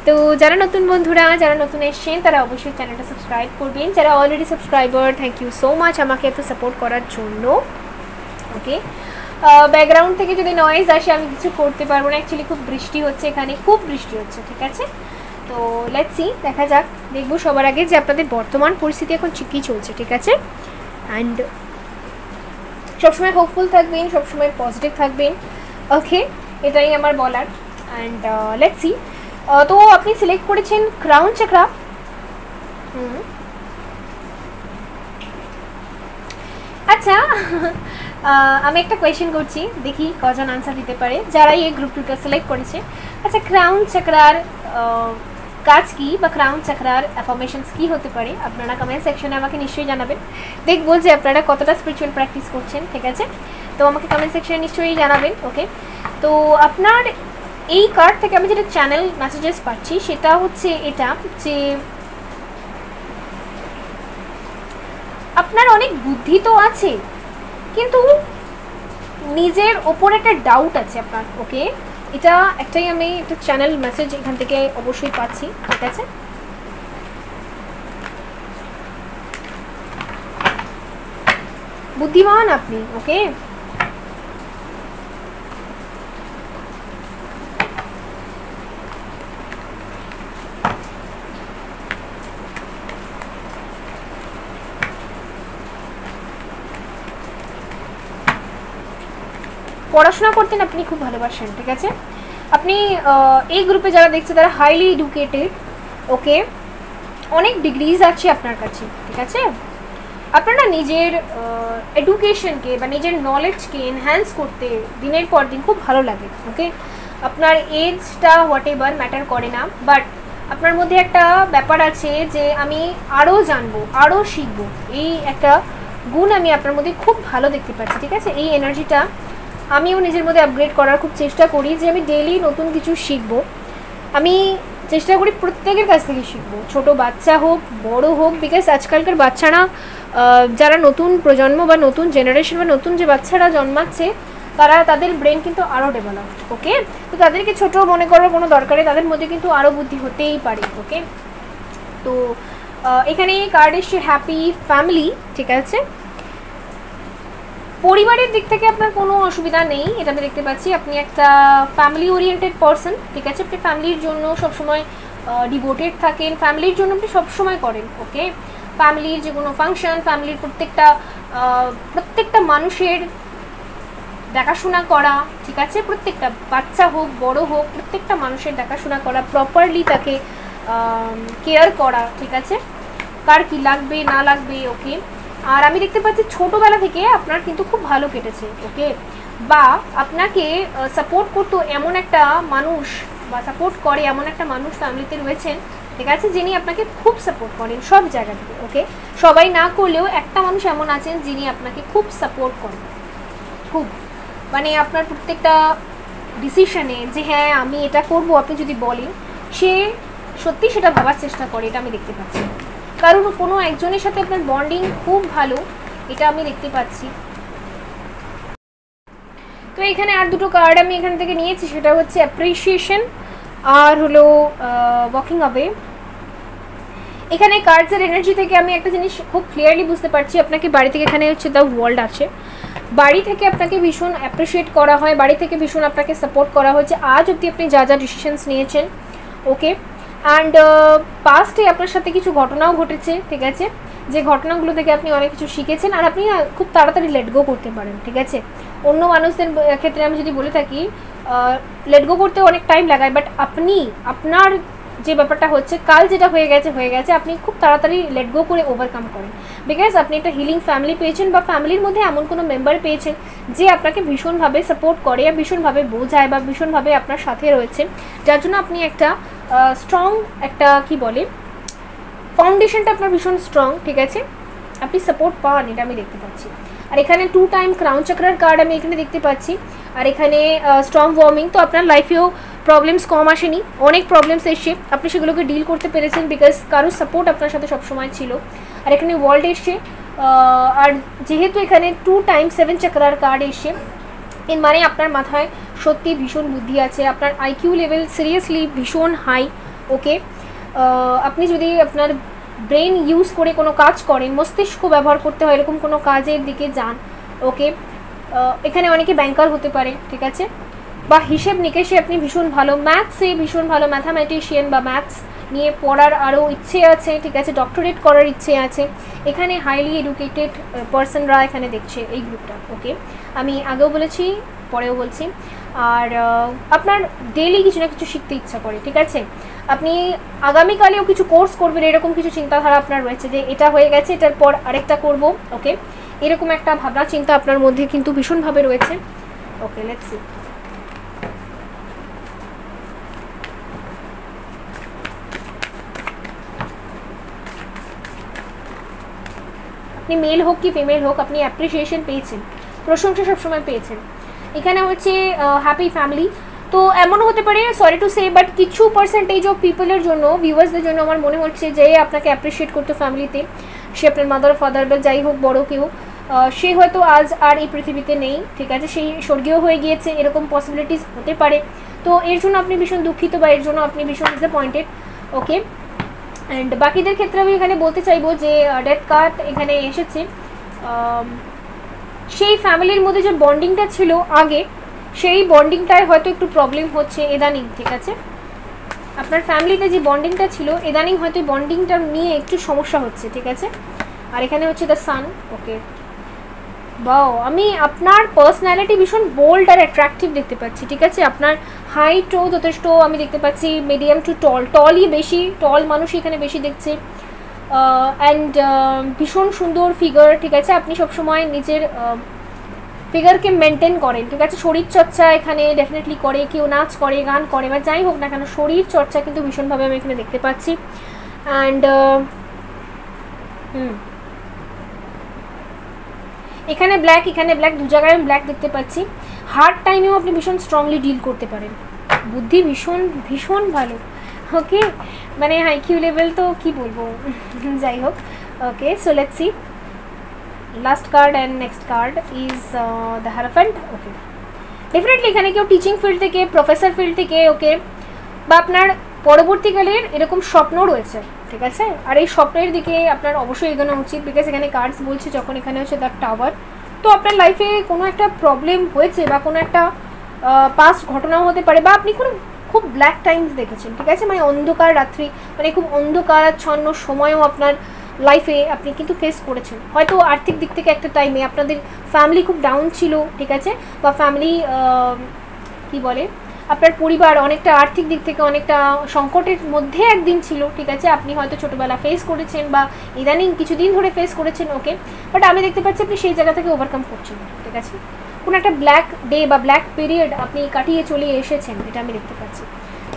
তো যারা নতুন বন্ধুরা, যারা নতুন এসছেন, তারা অবশ্যই চ্যানেলটা সাবস্ক্রাইব করবেন। যারা already subscriber, thank you so much আমাকে এত সাপোর্ট করার জন্য, ওকে? ব্যাকগ্রাউন্ড থেকে যদি নয়েজ আসে আমি কিছু করতে পারবো না, অ্যাকচুয়ালি খুব বৃষ্টি হচ্ছে, এখানে খুব বৃষ্টি হচ্ছে, ঠিক আছে? তো লেটস সি, দেখা যাক। দেখবো সবার আগে যে আপনাদের বর্তমান পরিস্থিতি এখন কী চলছে, ঠিক আছে? অ্যান্ড সবসময় হোপফুল থাকবেন, সবসময় পজিটিভ থাকবেন, ওকে? এটাই আমার বলার। And let's see. তো আপনি সিলেক্ট করেছেন ক্রাউন চক্রা। আচ্ছা, আমি একটা কোয়েশ্চেন করছি, দেখি কজন আনসার দিতে পারে যারা এই গ্রুপ 2টা সিলেক্ট করেছে। আচ্ছা, ক্রাউন চক্রার কাজ কি বা ক্রাউন চক্রার অ্যাফার্মেশনস কি হতে পারে, আপনারা কমেন্ট সেকশনে আমাকে নিশ্চয়ই জানাবেন। দেখবো যে আপনারা কতটা স্পিরিচুয়াল প্র্যাকটিস করছেন, ঠিক আছে? তো আমাকে কমেন্ট সেকশনে নিশ্চয়ই জানাবেন, ওকে? তো আপনার এই কার্ড থেকে আমি যেটা চ্যানেল মেসেজেস পাচ্ছি সেটা হচ্ছে এটা, যে আপনার অনেক বুদ্ধি তো আছে, কিন্তু নিজের ওপর একটা ডাউট আছে আপনার, ওকে? এটা একটাই আমি একটা চ্যানেল মেসেজ এখান থেকে অবশ্যই পাচ্ছি, ঠিক আছে? বুদ্ধিমান আপনি, ওকে? পড়াশোনা করতেন আপনি খুব ভালোবাসেন, ঠিক আছে? আপনি এই গ্রুপে যারা দেখছে তারা হাইলি এডুকেটেড, ওকে? অনেক ডিগ্রিজ আছে আপনার কাছে, ঠিক আছে? আপনারা নিজের এডুকেশনকে বা নিজের নলেজকে এনহ্যান্স করতে দিনের পর দিন খুব ভালো লাগে, ওকে? আপনার এজটা হোয়াট এভার ম্যাটার করে না, বাট আপনার মধ্যে একটা ব্যাপার আছে যে আমি আরও জানবো, আরও শিখবো, এই একটা গুণ আমি আপনার মধ্যে খুব ভালো দেখতে পাচ্ছি, ঠিক আছে? এই এনার্জিটা আমিও নিজের মধ্যে আপগ্রেড করার খুব চেষ্টা করি, যে আমি ডেইলি নতুন কিছু শিখবো। আমি চেষ্টা করি প্রত্যেকের কাছ থেকে শিখবো, ছোট বাচ্চা হোক বড় হোক, বিকজ আজকালকার বাচ্চারা যারা নতুন প্রজন্ম বা নতুন জেনারেশন বা নতুন যে বাচ্চারা জন্মাচ্ছে, তাদের ব্রেন কিন্তু আরও ডেভেলপ, ওকে? তো তাদেরকে ছোট মনে করার কোনো দরকারে, তাদের মধ্যে কিন্তু আরও বুদ্ধি হতেই পারে, ওকে? তো এখানে কার্ড এসছে হ্যাপি ফ্যামিলি, ঠিক আছে? পরিবারের দিক থেকে আপনার কোনো অসুবিধা নেই, এটা আমি দেখতে পাচ্ছি। আপনি একটা ফ্যামিলি ওরিয়েন্টেড পারসন, ঠিক আছে? আপনি ফ্যামিলির জন্য সবসময় ডিভোটেড থাকেন, ফ্যামিলির জন্য আপনি সবসময় করেন, ওকে? ফ্যামিলির যে কোনো ফাংশন, ফ্যামিলির প্রত্যেকটা মানুষের দেখাশোনা করা, ঠিক আছে, প্রত্যেকটা বাচ্চা হোক বড় হোক প্রত্যেকটা মানুষের দেখাশোনা করা, প্রপারলি তাকে কেয়ার করা, ঠিক আছে, কার কি লাগবে না লাগবে, ওকে। আর আমি দেখতে পাচ্ছি ছোটোবেলা থেকে আপনার কিন্তু খুব ভালো কেটেছে, ওকে, বা আপনাকে সাপোর্ট করতো এমন একটা মানুষ বা সাপোর্ট করে এমন একটা মানুষ ফ্যামিলিতে রয়েছেন, ঠিক আছে, যিনি আপনাকে খুব সাপোর্ট করেন সব জায়গা থেকে, ওকে। সবাই না করলেও একটা মানুষ এমন আছেন যিনি আপনাকে খুব সাপোর্ট করেন, খুব, মানে আপনার প্রত্যেকটা ডিসিশনে যে হ্যাঁ আমি এটা করব আপনি যদি বলেন, সে সত্যি সেটা ভাবার চেষ্টা করে, এটা আমি দেখতে পাচ্ছি। কারণ কোনো একজনের সাথে আপনার বন্ডিং খুব ভালো, এটা আমি দেখতে পাচ্ছি। তো এখানে আর দুটো কার্ড আমি এখান থেকে নিয়েছি, সেটা হচ্ছে অ্যাপ্রিসিয়েশন আর হলো ওয়াকিং অ্যাওয়ে। এখানে কার্ডসের এনার্জি থেকে আমি একটা জিনিস খুব ক্লিয়ারলি বুঝতে পারছি, আপনাকে বাড়ি থেকে, এখানে হচ্ছে দ্য ওয়ার্ল্ড আছে, বাড়ি থেকে আপনাকে ভীষণ অ্যাপ্রিসিয়েট করা হয়, বাড়ি থেকে ভীষণ আপনাকে সাপোর্ট করা হয়েছে আজ অবধি আপনি যা যা ডিসিশনস নিয়েছেন, ওকে। অ্যান্ড পাস্টে আপনার সাথে কিছু ঘটনাও ঘটেছে, ঠিক আছে, যে ঘটনাগুলো থেকে আপনি অনেক কিছু শিখেছেন আর আপনি খুব তাড়াতাড়ি লেট গো করতে পারেন, ঠিক আছে। অন্য মানুষদের ক্ষেত্রে আমি যদি বলে থাকি লেট গো করতে অনেক টাইম লাগায়, বাট আপনি আপনার যে ব্যাপারটা হচ্ছে কাল যেটা হয়ে গেছে আপনি খুব তাড়াতাড়ি লেট গো করে ওভারকাম করেন, বিকজ আপনি একটা হিলিং ফ্যামিলি পেয়েছেন বা ফ্যামিলির মধ্যে এমন কোনো মেম্বার পেয়েছেন যে আপনাকে ভীষণভাবে সাপোর্ট করে, ভীষণভাবে বোঝায় বা ভীষণভাবে আপনার সাথে রয়েছে, যার জন্য আপনি একটা স্ট্রং একটা কি বলে ফাউন্ডেশনটা আপনার ভীষণ স্ট্রং, ঠিক আছে, আপনি সাপোর্ট পান, এটা আমি দেখতে পাচ্ছি। আর এখানে 2 টাইম ক্রাউন চাকরার কার্ড আমি এখানে দেখতে পাচ্ছি, আর এখানে স্ট্রং ওয়ার্মিং। তো আপনার লাইফেও প্রবলেমস কম আসেনি, অনেক প্রবলেমস এসছে, আপনি সেগুলোকে ডিল করতে পেরেছেন বিকজ কারোর সাপোর্ট আপনার সাথে সবসময় ছিল। আর এখানে ওয়ার্ল্ড এসছে, আর যেহেতু এখানে 2 টাইম 7 চাকরার কার্ড এসছে, এর মানে আপনার মাথায় সত্যি ভীষণ বুদ্ধি আছে, আপনার আইকিউ লেভেল সিরিয়াসলি ভীষণ হাই, ওকে। আপনি যদি আপনার ব্রেন ইউজ করে কোনো কাজ করেন, মস্তিষ্ক ব্যবহার করতে হয় এরকম কোনো কাজের দিকে যান, ওকে। এখানে অনেকে ব্যাংকার হতে পারে, ঠিক আছে, বা হিসেব নিকেশে আপনি ভীষণ ভালো, ম্যাথসে ভীষণ ভালো, ম্যাথামেটিশিয়ান বা ম্যাথস নিয়ে পড়ার আরও ইচ্ছে আছে, ঠিক আছে, ডক্টরেট করার ইচ্ছে আছে। এখানে হাইলি এডুকেটেড পার্সনরা এখানে দেখছে এই গ্রুপটা, ওকে। আমি আগেও বলেছি পরেও বলছি। আর আপনার ডেইলি কিছু না কিছু শিখতে ইচ্ছা করে, ঠিক আছে, আপনি আগামীকালেও কিছু কোর্স করবেন এরকম কিছু চিন্তাধারা আপনার রয়েছে, যে এটা হয়ে গেছে এটার পর আরেকটা করব, ওকে, এরকম একটা ভাবনা চিন্তা আপনার মধ্যে কিন্তু ভীষণভাবে রয়েছে, ওকে। Let's see. আপনি মেল হোক কি ফিমেল হোক আপনি অ্যাপ্রিসিয়েশন পেয়েছেন, প্রশংসা সবসময় পেয়েছেন। এখানে হচ্ছে হ্যাপি ফ্যামিলি। তো এমনও হতে পারে, সরি টু সে, বাট কিছু পার্সেন্টেজ অফ পিপলের জন্য, ভিউয়ার্সদের জন্য আমার মনে হচ্ছে যে আপনাকে অ্যাপ্রিসিয়েট করতো ফ্যামিলিতে, সে আপনার মাদার ফাদার বা যাই হোক বড় কেউ, সে হয়তো আজ আর এই পৃথিবীতে নেই, ঠিক আছে, সেই স্বর্গীয় হয়ে গিয়েছে, এরকম পসিবিলিটিস হতে পারে। তো এর জন্য আপনি ভীষণ দুঃখিত বা এর জন্য আপনি ভীষণ ডিসঅ্যাপয়েন্টেড, ওকে। অ্যান্ড বাকিদের ক্ষেত্রে আমি এখানে বলতে চাইবো যে ডেথ কার্ড এখানে এসেছে, সেই ফ্যামিলির মধ্যে যে বন্ডিংটা ছিল আগে, সেই বন্ডিংটায় হয়তো একটু প্রবলেম হচ্ছে ইদানিং, ঠিক আছে, আপনার ফ্যামিলিতে যে বন্ডিংটা ছিল ইদানিং হয়তো বন্ডিংটা নিয়ে একটু সমস্যা হচ্ছে, ঠিক আছে। আর এখানে হচ্ছে দ্য সান, ওকে। বাও, আমি আপনার পার্সোনালিটি ভীষণ বোল্ড আর অ্যাট্রাকটিভ দেখতে পাচ্ছি, ঠিক আছে, আপনার হাইটও যথেষ্ট আমি দেখতে পাচ্ছি, মিডিয়াম টু টলই বেশি, টল মানুষ এখানে বেশি দেখছে। অ্যান্ড ভীষণ সুন্দর ফিগার, ঠিক আছে, আপনি সবসময় নিজের ফিগারকে মেনটেন করেন, ঠিক আছে, শরীরচর্চা এখানে ডেফিনেটলি করে, কেউ নাচ করে গান করে বা যাই হোক না কেন, শরীর চর্চা কিন্তু ভীষণভাবে আমি এখানে দেখতে পাচ্ছি। অ্যান্ড এখানে ব্ল্যাক দু জায়গায় আমি ব্ল্যাক দেখতে পাচ্ছি। হার্ড টাইমেও আপনি ভীষণ স্ট্রংলি ডিল করতে পারেন, বুদ্ধি ভীষণ ভীষণ ভালো, ওকে, মানে আইকিউ লেভেল তো কি বলবো, যাই হোক, okay. So let's see last card and next card is the hierophant, okay. Definitely এখানে কেউ টিচিং ফিল্ড থেকে, প্রফেসর ফিল্ড থেকে, ওকে, বা আপনার পরবর্তীকালের এরকম স্বপ্ন রয়েছে, ঠিক আছে, আর এই স্বপ্নের দিকে আপনার অবশ্যই এগোনো উচিত, বিকজ এখানে কার্ডস বলছে যখন এখানে হচ্ছে দ্য টাওয়ার, তো আপনার লাইফে কোনো একটা প্রবলেম হয়েছে বা কোনো একটা পাস্ট ঘটনাও হতে পারে, বা আপনি কোনো খুব ব্ল্যাক টাইমস দেখেছেন, ঠিক আছে, মানে অন্ধকার রাত্রি, মানে খুব অন্ধকারাচ্ছন্ন সময়ও আপনার লাইফে আপনি কিন্তু ফেস করেছেন। হয়তো আর্থিক দিক থেকে একটা টাইমে আপনাদের ফ্যামিলি খুব ডাউন ছিল, ঠিক আছে, বা ফ্যামিলি কি বলে আপনার পরিবার অনেকটা আর্থিক দিক থেকে অনেকটা সংকটের মধ্যে একদিন ছিল, ঠিক আছে, আপনি হয়তো ছোটোবেলা ফেস করেছেন বা ইদানিং কিছুদিন ধরে ফেস করেছেন, ওকে, বাট আমি দেখতে পাচ্ছি আপনি সেই জায়গা থেকে ওভারকাম করছেন, ঠিক আছে, কোনো একটা ব্ল্যাক ডে বা ব্ল্যাক পিরিয়ড আপনি কাটিয়ে চলে এসেছেন, এটা আমি দেখতে পাচ্ছি।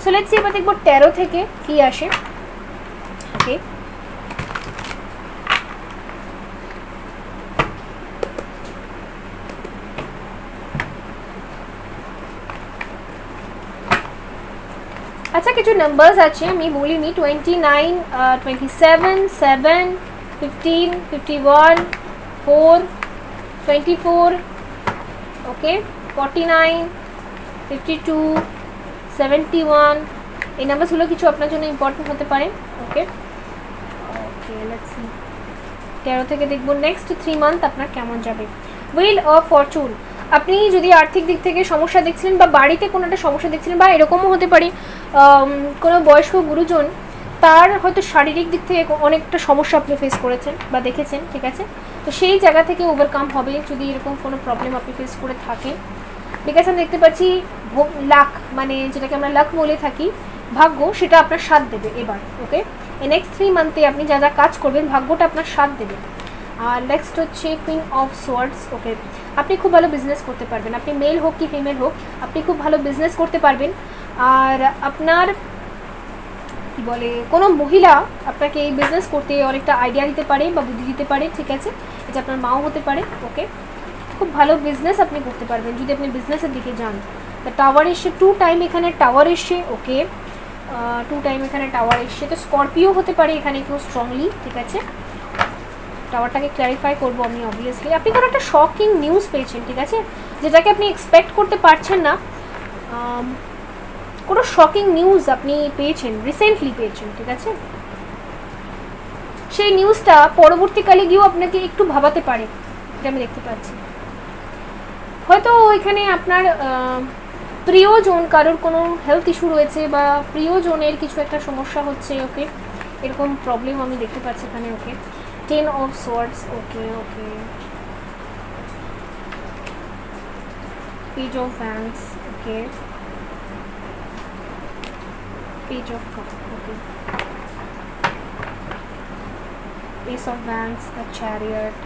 সো লেটস সি এবার দেখবো 13 থেকে কি আসে। ওকে, আচ্ছা কিছু নাম্বারস আছে আমি বলিনি, 29, 27, 7, 15, 51, 4, 24, ওকে, 49, 52, 71, এই নাম্বারসগুলো কিছু আপনার জন্য ইম্পর্টেন্ট হতে পারে। ওকে ওকে, লেটস সি 13 থেকে দেখবো নেক্সট 3 মান্থ আপনার কেমন যাবে। হুইল অফ ফরচুন, আপনি যদি আর্থিক দিক থেকে সমস্যা দেখছিলেন বা বাড়িতে কোনো একটা সমস্যা দেখছিলেন, বা এরকমও হতে পারে কোনো বয়স্ক গুরুজন তার হয়তো শারীরিক দিক থেকে অনেকটা সমস্যা আপনি ফেস করেছেন বা দেখেছেন, ঠিক আছে, তো সেই জায়গা থেকে ওভারকাম হবে যদি এরকম কোনো প্রবলেম আপনি ফেস করে থাকেন। বিকজ আমি দেখতে পাচ্ছি লাক, মানে যেটাকে আমরা লাক বলে থাকি, ভাগ্য, সেটা আপনার সাথ দেবে এবার। ওকে, এই নেক্সট 3 মান্থে আপনি যা যা কাজ করবেন ভাগ্যটা আপনার সাথ দেবে। আর নেক্সট হচ্ছে কুইন অফ সোয়ার্ডস। ওকে, আপনি খুব ভালো বিজনেস করতে পারবেন, আপনি মেল হোক কি ফিমেল হোক আপনি খুব ভালো বিজনেস করতে পারবেন। আর আপনার কি বলে কোনো মহিলা আপনাকে এই বিজনেস করতে অনেকটা আইডিয়া দিতে পারে বা বুদ্ধি দিতে পারে, ঠিক আছে, এটা আপনার মাও হতে পারে। ওকে, খুব ভালো বিজনেস আপনি করতে পারবেন যদি আপনি বিজনেসের দিকে যান। তা টাওয়ার এসে 2 টাইম এখানে টাওয়ার এসে, ওকে, 2 টাইম এখানে টাওয়ার এসে, তো স্করপিও হতে পারে এখানে কেউ স্ট্রংলি, ঠিক আছে, টাওয়ারটাকে ক্ল্যারিফাই করবো আমি অবভিয়াসলি। আপনি কোনো একটা শকিং নিউজ পেয়েছেন, ঠিক আছে, যেটাকে আপনি এক্সপেক্ট করতে পারছেন না, কোনো শকিং নিউজ আপনি পেয়েছেন, রিসেন্টলি পেয়েছেন, ঠিক আছে, সেই নিউজটা পরবর্তীকালে গিয়েও আপনাকে একটু ভাবাতে পারে, এটা আমি দেখতে পাচ্ছি। হয়তো এখানে আপনার প্রিয়জন কারোর কোনো হেলথ ইস্যু রয়েছে বা প্রিয়জনের কিছু একটা সমস্যা হচ্ছে, ওকে, এরকম প্রবলেম আমি দেখতে পাচ্ছি এখানে। ওকে, 10 of swords, okay okay, page of wands, okay, page of cup, okay, ace of wands, the chariot।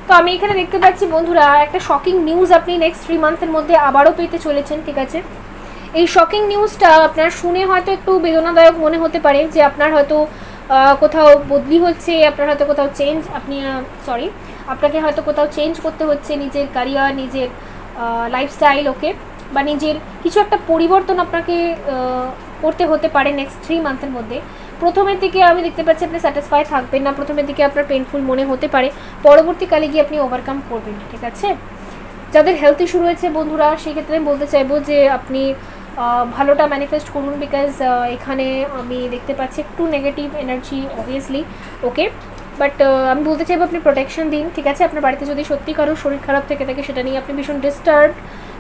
তো আমি এখানে দেখতে পাচ্ছি বন্ধুরা একটা শকিং নিউজ আপনি নেক্সট 3 মান্থের মধ্যে আবারও পেতে চলেছেন, ঠিক আছে। এই শকিং নিউজটা আপনার শুনে হয়তো একটু বেদনাদায়ক মনে হতে পারে যে আপনার হয়তো কোথাও বদলি হচ্ছে, আপনার হয়তো কোথাও চেঞ্জ, আপনাকে হয়তো কোথাও চেঞ্জ করতে হচ্ছে নিজের ক্যারিয়ার, নিজের লাইফস্টাইল, ওকে, বা নিজের কিছু একটা পরিবর্তন আপনাকে করতে হতে পারে নেক্সট 3 মান্থের মধ্যে। প্রথমের দিকে আমি দেখতে পাচ্ছি আপনি স্যাটিসফাই থাকবেন না, প্রথমের দিকে আপনার পেনফুল মনে হতে পারে, পরবর্তীকালে গিয়ে আপনি ওভারকাম করবেন, ঠিক আছে। যাদের হেলথ ইস্যু রয়েছে বন্ধুরা সেক্ষেত্রে আমি বলতে চাইবো যে আপনি ভালোটা ম্যানিফেস্ট করুন, বিকজ এখানে আমি দেখতে পাচ্ছি একটু negative energy obviously, okay, but আমি বলতে চাইবো আপনি প্রোটেকশন দিন, ঠিক আছে। আপনার বাড়িতে যদি সত্যি কারো শরীর খারাপ থেকে থাকে সেটা নিয়ে আপনি ভীষণ ডিস্টার্ব,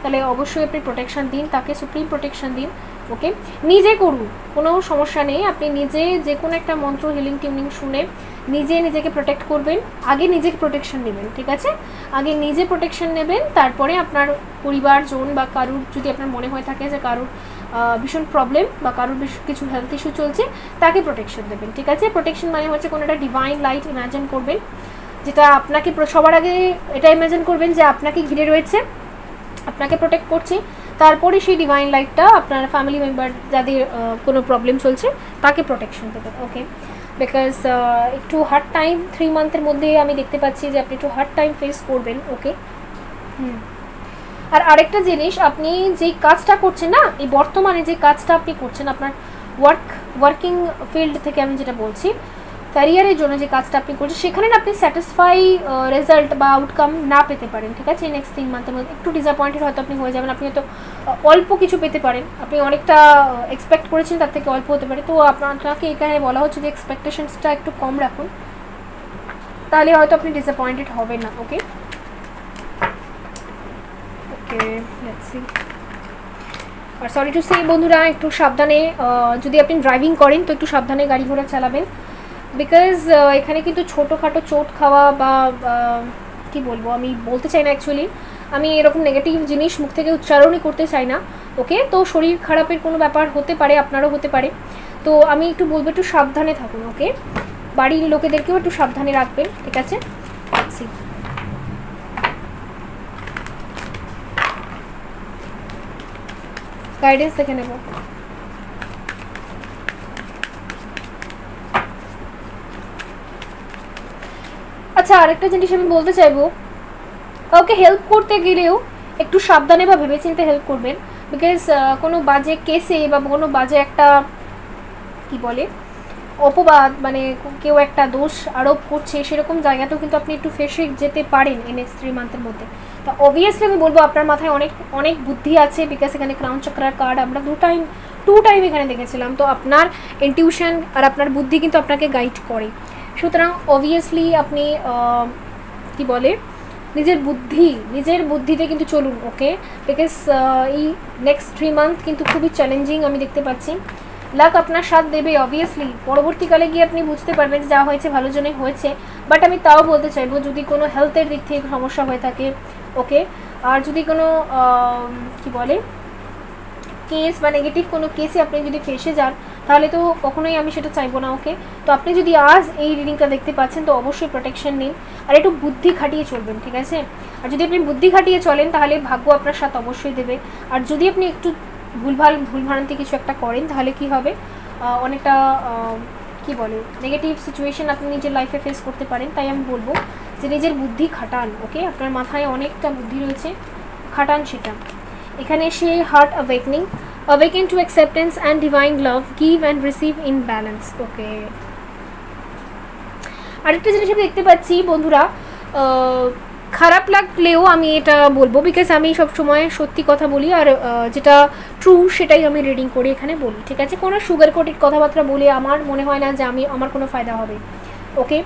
তাহলে অবশ্যই আপনি প্রোটেকশন দিন, তাকে সুপ্রিম প্রোটেকশন দিন, ওকে, নিজে করুন, কোনো সমস্যা নেই, আপনি নিজে যে কোনো একটা মন্ত্র হিলিং টিউনিং শুনে নিজেকে প্রোটেক্ট করবেন, আগে নিজেকে প্রোটেকশন নেবেন, ঠিক আছে, আগে নিজে প্রোটেকশন নেবেন, তারপরে আপনার পরিবারজন বা কারুর যদি আপনার মনে হয়ে থাকে যে কারুর ভীষণ প্রবলেম বা কারুর কিছু হেলথ ইস্যু চলছে তাকে প্রোটেকশন দেবেন, ঠিক আছে। প্রোটেকশন মানে হচ্ছে কোনো একটা ডিভাইন লাইট ইমাজিন করবেন, যেটা আপনাকে সবার আগে এটা ইমাজিন করবেন যে আপনাকে ঘিরে রয়েছে, আপনাকে প্রোটেক্ট করছে, তারপরে সেই ডিভাইন লাইটটা আপনার ফ্যামিলি মেম্বার যাদের কোনো প্রবলেম চলছে তাকে প্রোটেকশন দেবেন, ওকে, বিকজ একটু হার্ড টাইম 3 মান্থের মধ্যে আমি দেখতে পাচ্ছি যে আপনি একটু হার্ড টাইম ফেস করবেন, ওকে। আর আরেকটা জিনিস, আপনি যেই কাজটা করছেন না, এই বর্তমানে যে কাজটা আপনি করছেন আপনার ওয়ার্কিং ফিল্ড থেকে আমি যেটা বলছি, ক্যারিয়ারের জন্য যে কাজটা আপনি করছেন সেখানে না আপনি স্যাটিসফাই রেজাল্ট বা আউটকাম না পেতে পারেন, ঠিক আছে। নেক্সট 3 মান্থের মধ্যে একটু ডিসঅ্যাপয়েন্টেড হয়তো আপনি হয়ে যাবেন, আপনি হয়তো অল্প কিছু পেতে পারেন, আপনি অনেকটা এক্সপেক্ট করেছেন তার থেকে অল্প হতে পারে, তো আপনাকে এখানে বলা হচ্ছে যে এক্সপেকটেশনসটা একটু কম রাখুন, তাহলে হয়তো আপনি ডিসঅ্যাপয়েন্টেড হবেন না, ওকে ওকে, লেটস সি। আর সরি টু সে বন্ধুরা একটু সাবধানে, যদি আপনি ড্রাইভিং করেন তো একটু সাবধানে গাড়ি ঘোড়া চালাবেন, বিকজ এখানে কিন্তু ছোটোখাটো চোট খাওয়া বা কি বলবো, আমি বলতে চাই না অ্যাকচুয়ালি, আমি এরকম নেগেটিভ জিনিস মুখ থেকে উচ্চারণই করতে চাই না। ওকে, তো শরীর খারাপের কোনো ব্যাপার হতে পারে, আপনারও হতে পারে, তো আমি একটু বলবো একটু সাবধানে থাকুন। ওকে, বাড়ির লোকেদেরকেও একটু সাবধানে রাখবেন, ঠিক আছে। গাইডেন্স দেখে নেব। আচ্ছা, আরেকটা জিনিস আমি বলতে চাইবো, কাউকে হেল্প করতে গেলেও একটু সাবধানে বা ভেবেচিন্তে হেল্প করবেন। বিকজ কোনো বাজে কেসে বা কোনো বাজে একটা কি বলে অপবাদ, মানে কেউ একটা দোষ আরোপ করছে, সেরকম জায়গাতেও কিন্তু আপনি একটু ফেসে যেতে পারেন এই নেক্সট 3 মান্থের মধ্যে। তো অবভিয়াসলি আমি বলবো আপনার মাথায় অনেক অনেক বুদ্ধি আছে, বিকজ এখানে ক্রাউন চক্রার কার্ড আমরা টু টাইম এখানে দেখেছিলাম। তো আপনার ইনটিউশন আর আপনার বুদ্ধি কিন্তু আপনাকে গাইড করে। সুতরাং অবভিয়াসলি আপনি কি বলে নিজের বুদ্ধিতে কিন্তু চলুন। ওকে, বিকজ এই নেক্সট 3 মান্থ কিন্তু খুবই চ্যালেঞ্জিং আমি দেখতে পাচ্ছি। লাক আপনার সাথ দেবে অবভিয়াসলি, পরবর্তীকালে গিয়ে আপনি বুঝতে পারবেন যা হয়েছে ভালোর জন্যই হয়েছে। বাট আমি তাও বলতে চাইবো, যদি কোনো হেলথের দিক থেকে সমস্যা হয়ে থাকে, ওকে, আর যদি কোনো কি বলে কেস বা নেগেটিভ কোনো কেসে আপনি যদি ফেসে যান, তাহলে তো কখনোই আমি সেটা চাইবো না। ওকে, তো আপনি যদি আজ এই রিডিংটা দেখতে পাচ্ছেন তো অবশ্যই প্রোটেকশন নিন আর একটু বুদ্ধি খাটিয়ে চলবেন, ঠিক আছে। আর যদি আপনি বুদ্ধি খাটিয়ে চলেন তাহলে ভাগ্য আপনার সাথে অবশ্যই দেবে। আর যদি আপনি একটু ভুলভ্রান্তি কিছু একটা করেন তাহলে কি হবে, অনেকটা কি বলে নেগেটিভ সিচুয়েশন আপনি নিজের লাইফে ফেস করতে পারেন। তাই আমি বলবো যে নিজের বুদ্ধি খাটান। ওকে, আপনার মাথায় অনেকটা বুদ্ধি রয়েছে, খাটান সেটা। এখানে সে heart awaken to acceptance and divine love, give and receive in balance. ওকে, আরেকটা জিনিস আমি দেখতে পাচ্ছি বন্ধুরা, খারাপ লাগলেও আমি এটা বলবো, বিকজ আমি সব সময় সত্যি কথা বলি আর যেটা ট্রু সেটাই আমি রিডিং করি এখানে বলি, ঠিক আছে। কোনো সুগার কোটেড কথাবার্তা বলে আমার মনে হয় না যে আমার কোনো ফায়দা হবে। ওকে,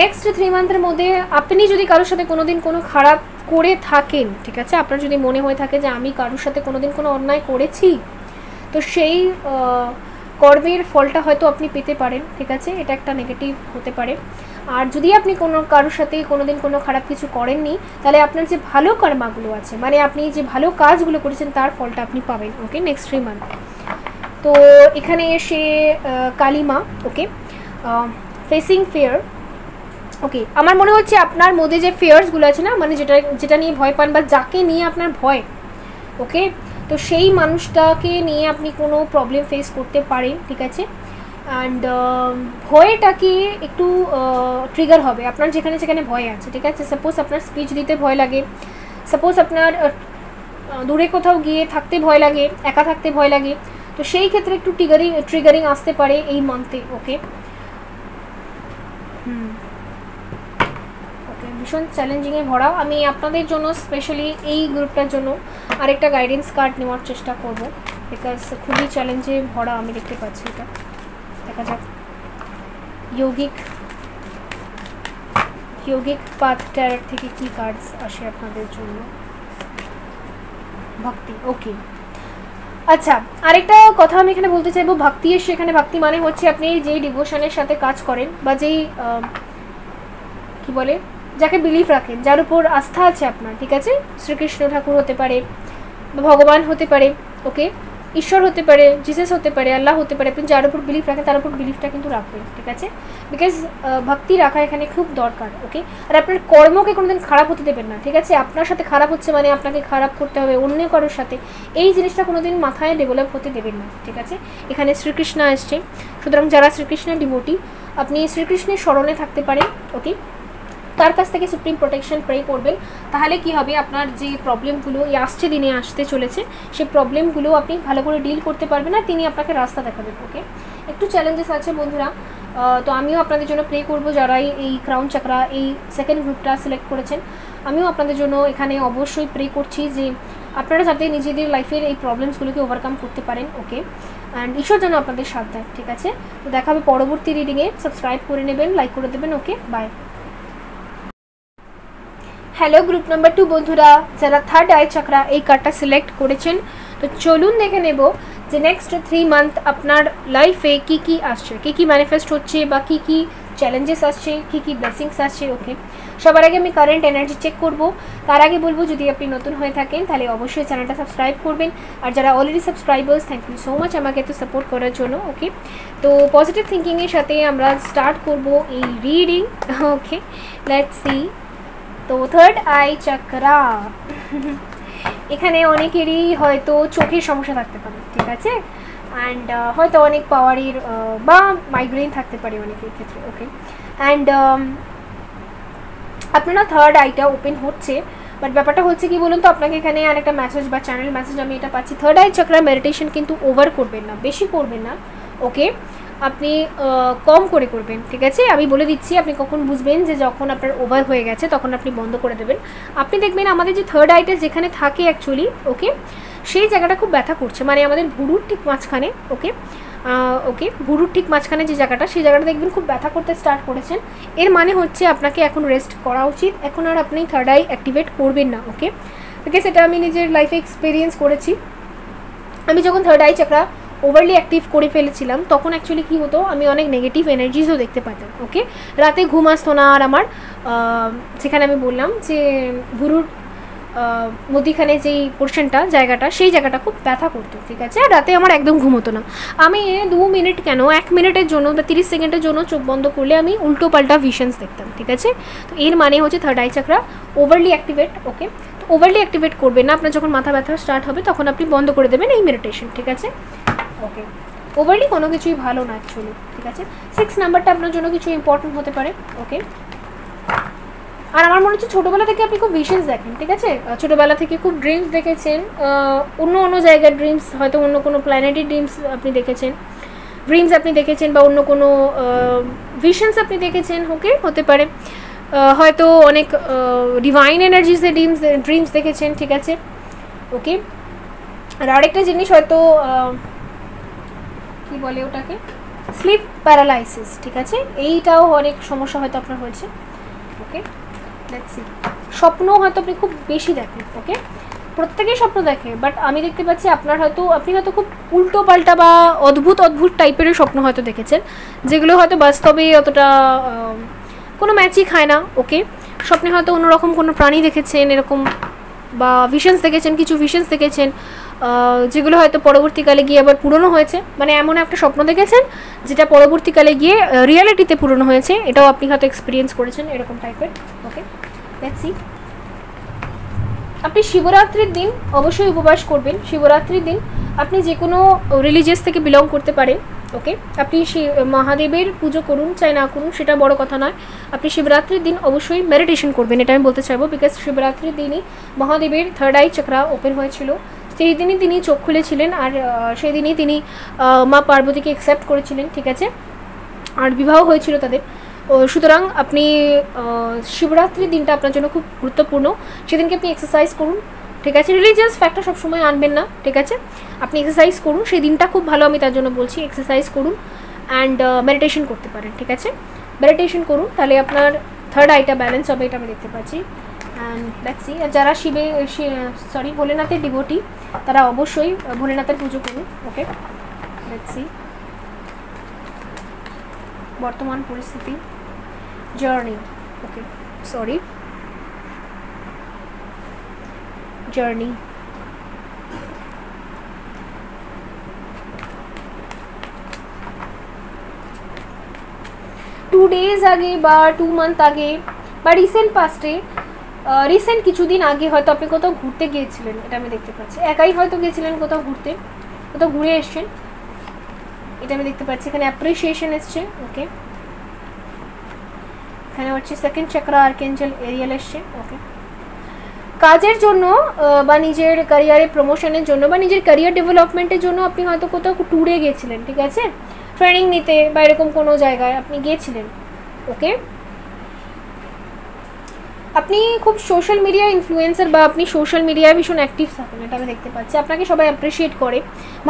নেক্সট 3 মান্থের মধ্যে আপনি যদি কারোর সাথে কোনোদিন কোনো খারাপ করে থাকেন, ঠিক আছে, আপনার যদি মনে হয়ে থাকে যে আমি কারোর সাথে কোনোদিন কোনো অন্যায় করেছি, তো সেই কর্মের ফলটা হয়তো আপনি পেতে পারেন, ঠিক আছে। এটা একটা নেগেটিভ হতে পারে। আর যদি আপনি কোনো কারোর সাথে কোনোদিন কোনো খারাপ কিছু করেননি, তাহলে আপনার যে ভালো কর্মাগুলো আছে, মানে আপনি যে ভালো কাজগুলো করেছেন তার ফলটা আপনি পাবেন। ওকে, নেক্সট 3 মান্থ। তো এখানে এসে কালিমা, ওকে, ফেসিং ফিয়ার। ওকে, আমার মনে হচ্ছে আপনার মধ্যে যে ফিয়ার্সগুলো আছে না, মানে যেটা নিয়ে ভয় পান বা যাকে নিয়ে আপনার ভয়, ওকে, তো সেই মানুষটাকে নিয়ে আপনি কোনো প্রবলেম ফেস করতে পারেন, ঠিক আছে। অ্যান্ড ভয়টাকে একটু ট্রিগার হবে আপনার যেখানে যেখানে ভয় আছে, ঠিক আছে। সাপোজ আপনার স্পিচ দিতে ভয় লাগে, সাপোজ আপনার দূরে কোথাও গিয়ে থাকতে ভয় লাগে, একা থাকতে ভয় লাগে, তো সেই ক্ষেত্রে একটু ট্রিগারিং আসতে পারে এই মান্থে। ওকে, ওকে, ভীষণ চ্যালেঞ্জিংয়ে ভরা। আমি আপনাদের জন্য স্পেশালি এই গ্রুপটার জন্য আরেকটা গাইডেন্স কার্ড নেওয়ার চেষ্টা করব, বিকজ খুবই চ্যালেঞ্জে ভরা আমি দেখতে পাচ্ছি এটা। দেখা যাক ইয়োগিক পাথ ট্যারট থেকে কি কার্ডস আসে আপনাদের জন্য। ভক্তি, ওকে, আচ্ছা, আরেকটা কথা আমি এখানে বলতে চাইবো, ভক্তি এসে এখানে ভক্তি মানে হচ্ছে আপনি যেই ডিভোশনের সাথে কাজ করেন বা যেই কি বলে যাকে বিলিভ রাখেন, যার উপর আস্থা আছে আপনার, ঠিক আছে। শ্রীকৃষ্ণ ঠাকুর হতে পারে বা ভগবান হতে পারে, ওকে, ঈশ্বর হতে পারে, জিসাস হতে পারে, আল্লাহ হতে পারে। আপনি যার উপর বিলিভ রাখেন তার উপর বিলিভটা কিন্তু রাখবেন, ঠিক আছে, বিকজ ভক্তি রাখা এখানে খুব দরকার। ওকে, আর আপনার কর্মকে কোনোদিন খারাপ হতে দেবেন না, ঠিক আছে। আপনার সাথে খারাপ হচ্ছে মানে আপনাকে খারাপ করতে হবে অন্য কারোর সাথে, এই জিনিসটা কোনোদিন মাথায় ডেভেলপ হতে দেবেন না, ঠিক আছে। এখানে শ্রীকৃষ্ণ আসছে, সুতরাং যারা শ্রীকৃষ্ণের ডিভোটি আপনি শ্রীকৃষ্ণের স্মরণে থাকতে পারেন। ওকে, তার কাছ থেকে সুপ্রিম প্রোটেকশন প্রে করবেন, তাহলে কি হবে আপনার যে প্রবলেমগুলো এই আসছে দিনে আসতে চলেছে সেই প্রবলেমগুলো আপনি ভালো করে ডিল করতে পারবেন আর তিনি আপনাকে রাস্তা দেখাবেন। ওকে, একটু চ্যালেঞ্জেস আছে বন্ধুরা, তো আমিও আপনাদের জন্য প্রে করব যারা এই ক্রাউন চাকরা এই সেকেন্ড গ্রুপটা সিলেক্ট করেছেন, আমিও আপনাদের জন্য এখানে অবশ্যই প্রে করছি যে আপনারা যাতে নিজেদের লাইফের এই প্রবলেমসগুলোকে ওভারকাম করতে পারেন। ওকে, অ্যান্ড ঈশ্বর যেন আপনাদের সাথ দেয়, ঠিক আছে। তো দেখা হবে পরবর্তী রিডিংয়ে, সাবস্ক্রাইব করে নেবেন, লাইক করে দেবেন। ওকে, বাই। হ্যালো গ্রুপ নাম্বার 2 বন্ধুরা, যারা থার্ড আই চক্রা এই কার্ডটা সিলেক্ট করেছেন, তো চলুন দেখে নেব যে নেক্সট 3 মান্থ আপনার লাইফে কি কি আসছে, কি কি ম্যানিফেস্ট হচ্ছে বা কি কি চ্যালেঞ্জেস আসছে, কী কী ব্লেসিংস আসছে। ওকে, সবার আগে আমি কারেন্ট এনার্জি চেক করব। তার আগে বলবো যদি আপনি নতুন হয়ে থাকেন তাহলে অবশ্যই চ্যানেলটা সাবস্ক্রাইব করবেন, আর যারা already subscribers thank you so much আমাকে এত সাপোর্ট করার জন্য। ওকে, তো পজিটিভ থিঙ্কিংয়ের সাথে আমরা স্টার্ট করব এই রিডিং। Okay, let's C. তো থার্ড আই চক্রা, এখানে অনেকেরই হয়তো চোখের সমস্যা থাকতে পারে, ঠিক আছে, অ্যান্ড হয়তো অনেক পাওয়ারের বা মাইগ্রেন থাকতে পারে অনেকের ক্ষেত্রে। ওকে, অ্যান্ড আপনারা থার্ড আইটা ওপেন হচ্ছে, বাট ব্যাপারটা হচ্ছে কি বলুন তো, আপনাকে এখানে আর একটা মেসেজ বা চ্যানেল মেসেজ আমি এটা পাচ্ছি, থার্ড আই চক্রা মেডিটেশন কিন্তু ওভার করবেন না, বেশি করবেন না। ওকে, আপনি কম করে করবেন, ঠিক আছে। আমি বলে দিচ্ছি আপনি কখন বুঝবেন যে যখন আপনার ওভার হয়ে গেছে তখন আপনি বন্ধ করে দেবেন। আপনি দেখবেন আমাদের যে থার্ড আইটা যেখানে থাকে অ্যাকচুয়ালি, ওকে, সেই জায়গাটা খুব ব্যথা করছে, মানে আমাদের ভুরুর ঠিক মাঝখানে। ওকে, ওকে, ভুরুর ঠিক মাঝখানে যে জায়গাটা, সেই জায়গাটা দেখবেন খুব ব্যথা করতে স্টার্ট করেছেন। এর মানে হচ্ছে আপনাকে এখন রেস্ট করা উচিত, এখন আর আপনি থার্ড আই অ্যাক্টিভেট করবেন না। ওকে, বিকজ এটা আমি নিজের লাইফে এক্সপিরিয়েন্স করেছি। আমি যখন third eye chakra overlay active করে ফেলেছিলাম তখন অ্যাকচুয়ালি কী হতো, আমি অনেক নেগেটিভ এনার্জিসও দেখতে পেতাম। ওকে, রাতে ঘুম আসতো না, আর আমার যেখানে আমি বললাম যে ভুরুর মধ্যিখানে যেই পোর্শনটা জায়গাটা, সেই জায়গাটা খুব ব্যথা করতো, ঠিক আছে। আর রাতে আমার একদম ঘুম হতো না। আমি 2 মিনিট কেন 1 মিনিটের জন্য বা 30 সেকেন্ডের জন্য চোখ বন্ধ করলে আমি উল্টো পাল্টা ভিশনস দেখতাম, ঠিক আছে। তো এর মানে হচ্ছে third eye chakra overly activate. Okay, তো ওভারলি অ্যাক্টিভেট করবেন না, আপনার যখন মাথা ব্যথা স্টার্ট হবে তখন আপনি বন্ধ করে দেবেন এই মেডিটেশন, ঠিক আছে। ওকে, ওভারলি কোনো কিছুই ভালো না অ্যাকচুয়ালি, ঠিক আছে। 6 নাম্বারটা আপনার জন্য কিছু ইম্পর্টেন্ট হতে পারে। ওকে, আর আমার মনে হচ্ছে ছোটোবেলা থেকে আপনি খুব ভিশনস দেখেন, ঠিক আছে, ছোটোবেলা থেকে খুব ড্রিমস দেখেছেন, অন্য জায়গার ড্রিমস, হয়তো অন্য কোনো প্ল্যানেটের ড্রিমস আপনি দেখেছেন, ড্রিমস আপনি দেখেছেন, বা অন্য কোনো ভিশনস আপনি দেখেছেন। ওকে, হতে পারে হয়তো অনেক ডিভাইন এনার্জিসের ড্রিমস দেখেছেন, ঠিক আছে। ওকে, আর আরেকটা জিনিস হয়তো কী বলে ওটাকে, স্লিপ প্যারালাইসিস, ঠিক আছে, এইটাও অনেক সমস্যা হয়তো আপনার হয়েছে। ওকে, লেটস সি। স্বপ্ন হয়তো আপনি খুব বেশি দেখেন। ওকে, প্রত্যেকেই স্বপ্ন দেখে, বাট আমি দেখতে পাচ্ছি আপনি হয়তো খুব উল্টো পাল্টা বা অদ্ভুত টাইপেরও স্বপ্ন হয়তো দেখেছেন, যেগুলো হয়তো বাস্তবে অতটা কোনো ম্যাচই খায় না। ওকে, স্বপ্নে হয়তো অন্যরকম কোনো প্রাণী দেখেছেন এরকম, বা ভিশনস দেখেছেন, কিছু ভিশনস দেখেছেন যেগুলো হয়তো পরবর্তীকালে গিয়ে আবার পূরণও হয়েছে, মানে এমন একটা স্বপ্ন দেখেছেন যেটা পরবর্তীকালে গিয়ে রিয়ালিটিতে পূরণ হয়েছে, এটাও আপনি হয়তো এক্সপিরিয়েন্স করেছেন এরকম টাইপের। ওকে, লেটস সি। আপনি শিবরাত্রির দিন অবশ্যই উপবাস করবেন। শিবরাত্রির দিন আপনি যে কোনো রিলিজিয়াস থেকে বিলং করতে পারেন। ওকে, আপনি মহাদেবের পুজো করুন চাই না করুন সেটা বড় কথা নয়, আপনি শিবরাত্রির দিন অবশ্যই মেডিটেশন করবেন, এটা আমি বলতে চাইবো। বিকজ শিবরাত্রির দিনই মহাদেবের থার্ড আই চক্রা ওপেন হয়েছিল, সেই দিনই তিনি চোখ খুলেছিলেন, আর সেই দিনই তিনি মা পার্বতীকে অ্যাকসেপ্ট করেছিলেন, ঠিক আছে, আর বিবাহ হয়েছিল তাদের। সুতরাং আপনি শিবরাত্রির দিনটা আপনার জন্য খুব গুরুত্বপূর্ণ, সেদিনকে আপনি এক্সারসাইজ করুন, ঠিক আছে। রিলিজিয়াস ফ্যাক্টর সবসময় আনবেন না, ঠিক আছে, আপনি এক্সারসাইজ করুন, সেই দিনটা খুব ভালো, আমি তার জন্য বলছি এক্সারসাইজ করুন অ্যান্ড মেডিটেশন করতে পারেন, ঠিক আছে। মেডিটেশন করুন, তাহলে আপনার থার্ড আইটা ব্যালেন্স হবে, এটা আমি দেখতে পাচ্ছি। And let's see. আর যারা ভোলেনাথের ডিভোটি তারা অবশ্যই ভোলেনাথের পুজো করুন। ওকে, লেটস সি। বর্তমান পরিস্থিতি, জার্নি, ওকে, জার্নি, 2 days আগে বা 2 month আগে বা রিসেন্ট পাস্টে, রিসেন্ট কিছুদিন আগে হয়তো আপনি কোথাও ঘুরতে গিয়েছিলেন, এটা আমি দেখতে পাচ্ছি। একাই হয়তো গিয়েছিলেন কোথাও ঘুরে এসছেন, এটা আমি দেখতে পাচ্ছি। এখানে অ্যাপ্রিসিয়েশন এসছে। ওকে, এখানে হচ্ছে সেকেন্ড চক্রা আর্কেঞ্জেল এরিয়াল এসছে। ওকে, কাজের জন্য বা নিজের ক্যারিয়ারে প্রমোশনের জন্য বা নিজের ক্যারিয়ার ডেভেলপমেন্টের জন্য আপনি হয়তো কোথাও ট্যুরে গিয়েছিলেন, ঠিক আছে, ট্রেনিং নিতে বা এরকম কোনো জায়গায় আপনি গিয়েছিলেন। ওকে, আপনি খুব সোশ্যাল মিডিয়া ইনফ্লুয়েন্সার বা আপনি সোশ্যাল মিডিয়ায় ভীষণ অ্যাক্টিভ থাকেন, এটা আমি দেখতে পাচ্ছি। আপনাকে সবাই অ্যাপ্রিসিয়েট করে,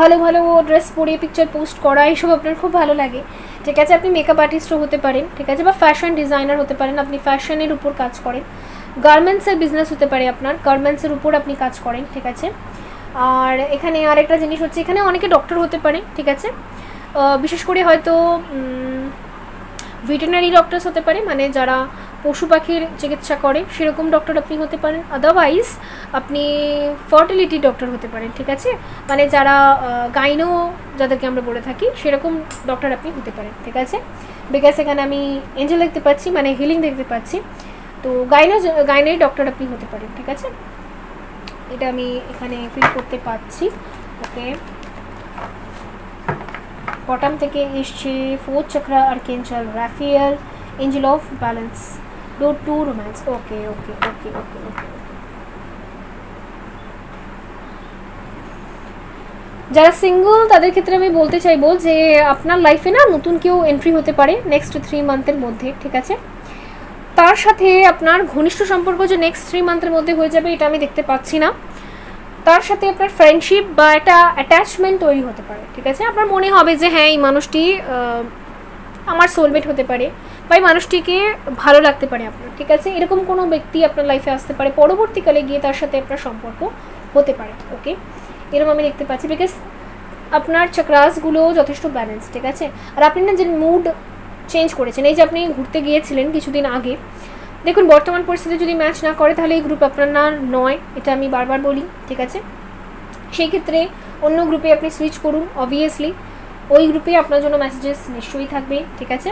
ভালো ভালো ড্রেস পরে পিকচার পোস্ট করা, এইসব আপনার খুব ভালো লাগে, ঠিক আছে। আপনি মেকআপ আর্টিস্টও হতে পারেন, ঠিক আছে, বা ফ্যাশন ডিজাইনার হতে পারেন, আপনি ফ্যাশনের উপর কাজ করেন, গার্মেন্টসের বিজনেস হতে পারে আপনার, গার্মেন্টসের উপর আপনি কাজ করেন, ঠিক আছে। আর এখানে আরেকটা জিনিস হচ্ছে, এখানে অনেকে ডক্টর হতে পারে, ঠিক আছে, বিশেষ করে হয়তো ভেটেরিনারি ডক্টরস হতে পারে, মানে যারা পশু পাখির চিকিৎসা করে সেরকম ডক্টর আপনি হতে পারেন। আদারওয়াইজ আপনি ফার্টিলিটি ডক্টর হতে পারেন, ঠিক আছে, মানে যারা গাইনো যাদেরকে আমরা বলে থাকি সেরকম ডক্টর আপনি হতে পারেন, ঠিক আছে। বিকজ এখানে আমি এঞ্জেল দেখতে পাচ্ছি, মানে হিলিং দেখতে পাচ্ছি, তো গাইনারি ডক্টর আপনি হতে পারেন, ঠিক আছে, এটা আমি এখানে ফিল করতে পারছি। ওকে, বটম থেকে এসছে 4th chakra archangel Raphael, angel of balance, door to romance. Okay okay okay okay okay যারা সিঙ্গল তাদের ক্ষেত্রে আমি বলতে চাইবো যে আপনার লাইফে না নতুন কেউ এন্ট্রি হতে পারে নেক্সট 3 মান্থের মধ্যে, ঠিক আছে। তার সাথে আপনার ঘনিষ্ঠ সম্পর্ক যে নেক্সট 3 মান্থের মধ্যে হয়ে যাবে এটা আমি দেখতে পাচ্ছি না। তার সাথে আপনার ফ্রেন্ডশিপ বা একটা অ্যাটাচমেন্ট তৈরি হতে পারে, ঠিক আছে। আপনার মনে হবে যে হ্যাঁ এই মানুষটি আমার সোলমেট হতে পারে বা এই মানুষটিকে ভালো লাগতে পারে আপনার, ঠিক আছে। এরকম কোনো ব্যক্তি আপনার লাইফে আসতে পারে, পরবর্তীকালে গিয়ে তার সাথে আপনার সম্পর্ক হতে পারে। ওকে, এরকম আমি দেখতে পাচ্ছি বিকজ আপনার চক্রাসগুলো যথেষ্ট ব্যালেন্স, ঠিক আছে। আর আপনি না যে মুড চেঞ্জ করেছেন, এই যে আপনি ঘুরতে গিয়েছিলেন কিছুদিন আগে, দেখুন বর্তমান পরিস্থিতি যদি ম্যাচ না করে তাহলে এই গ্রুপ আপনার না নয়, এটা আমি বারবার বলি, ঠিক আছে। সেই ক্ষেত্রে অন্য গ্রুপে আপনি সুইচ করুন, অবভিয়াসলি ওই গ্রুপে আপনার জন্য মেসেজেস নিশ্চয়ই থাকবে, ঠিক আছে।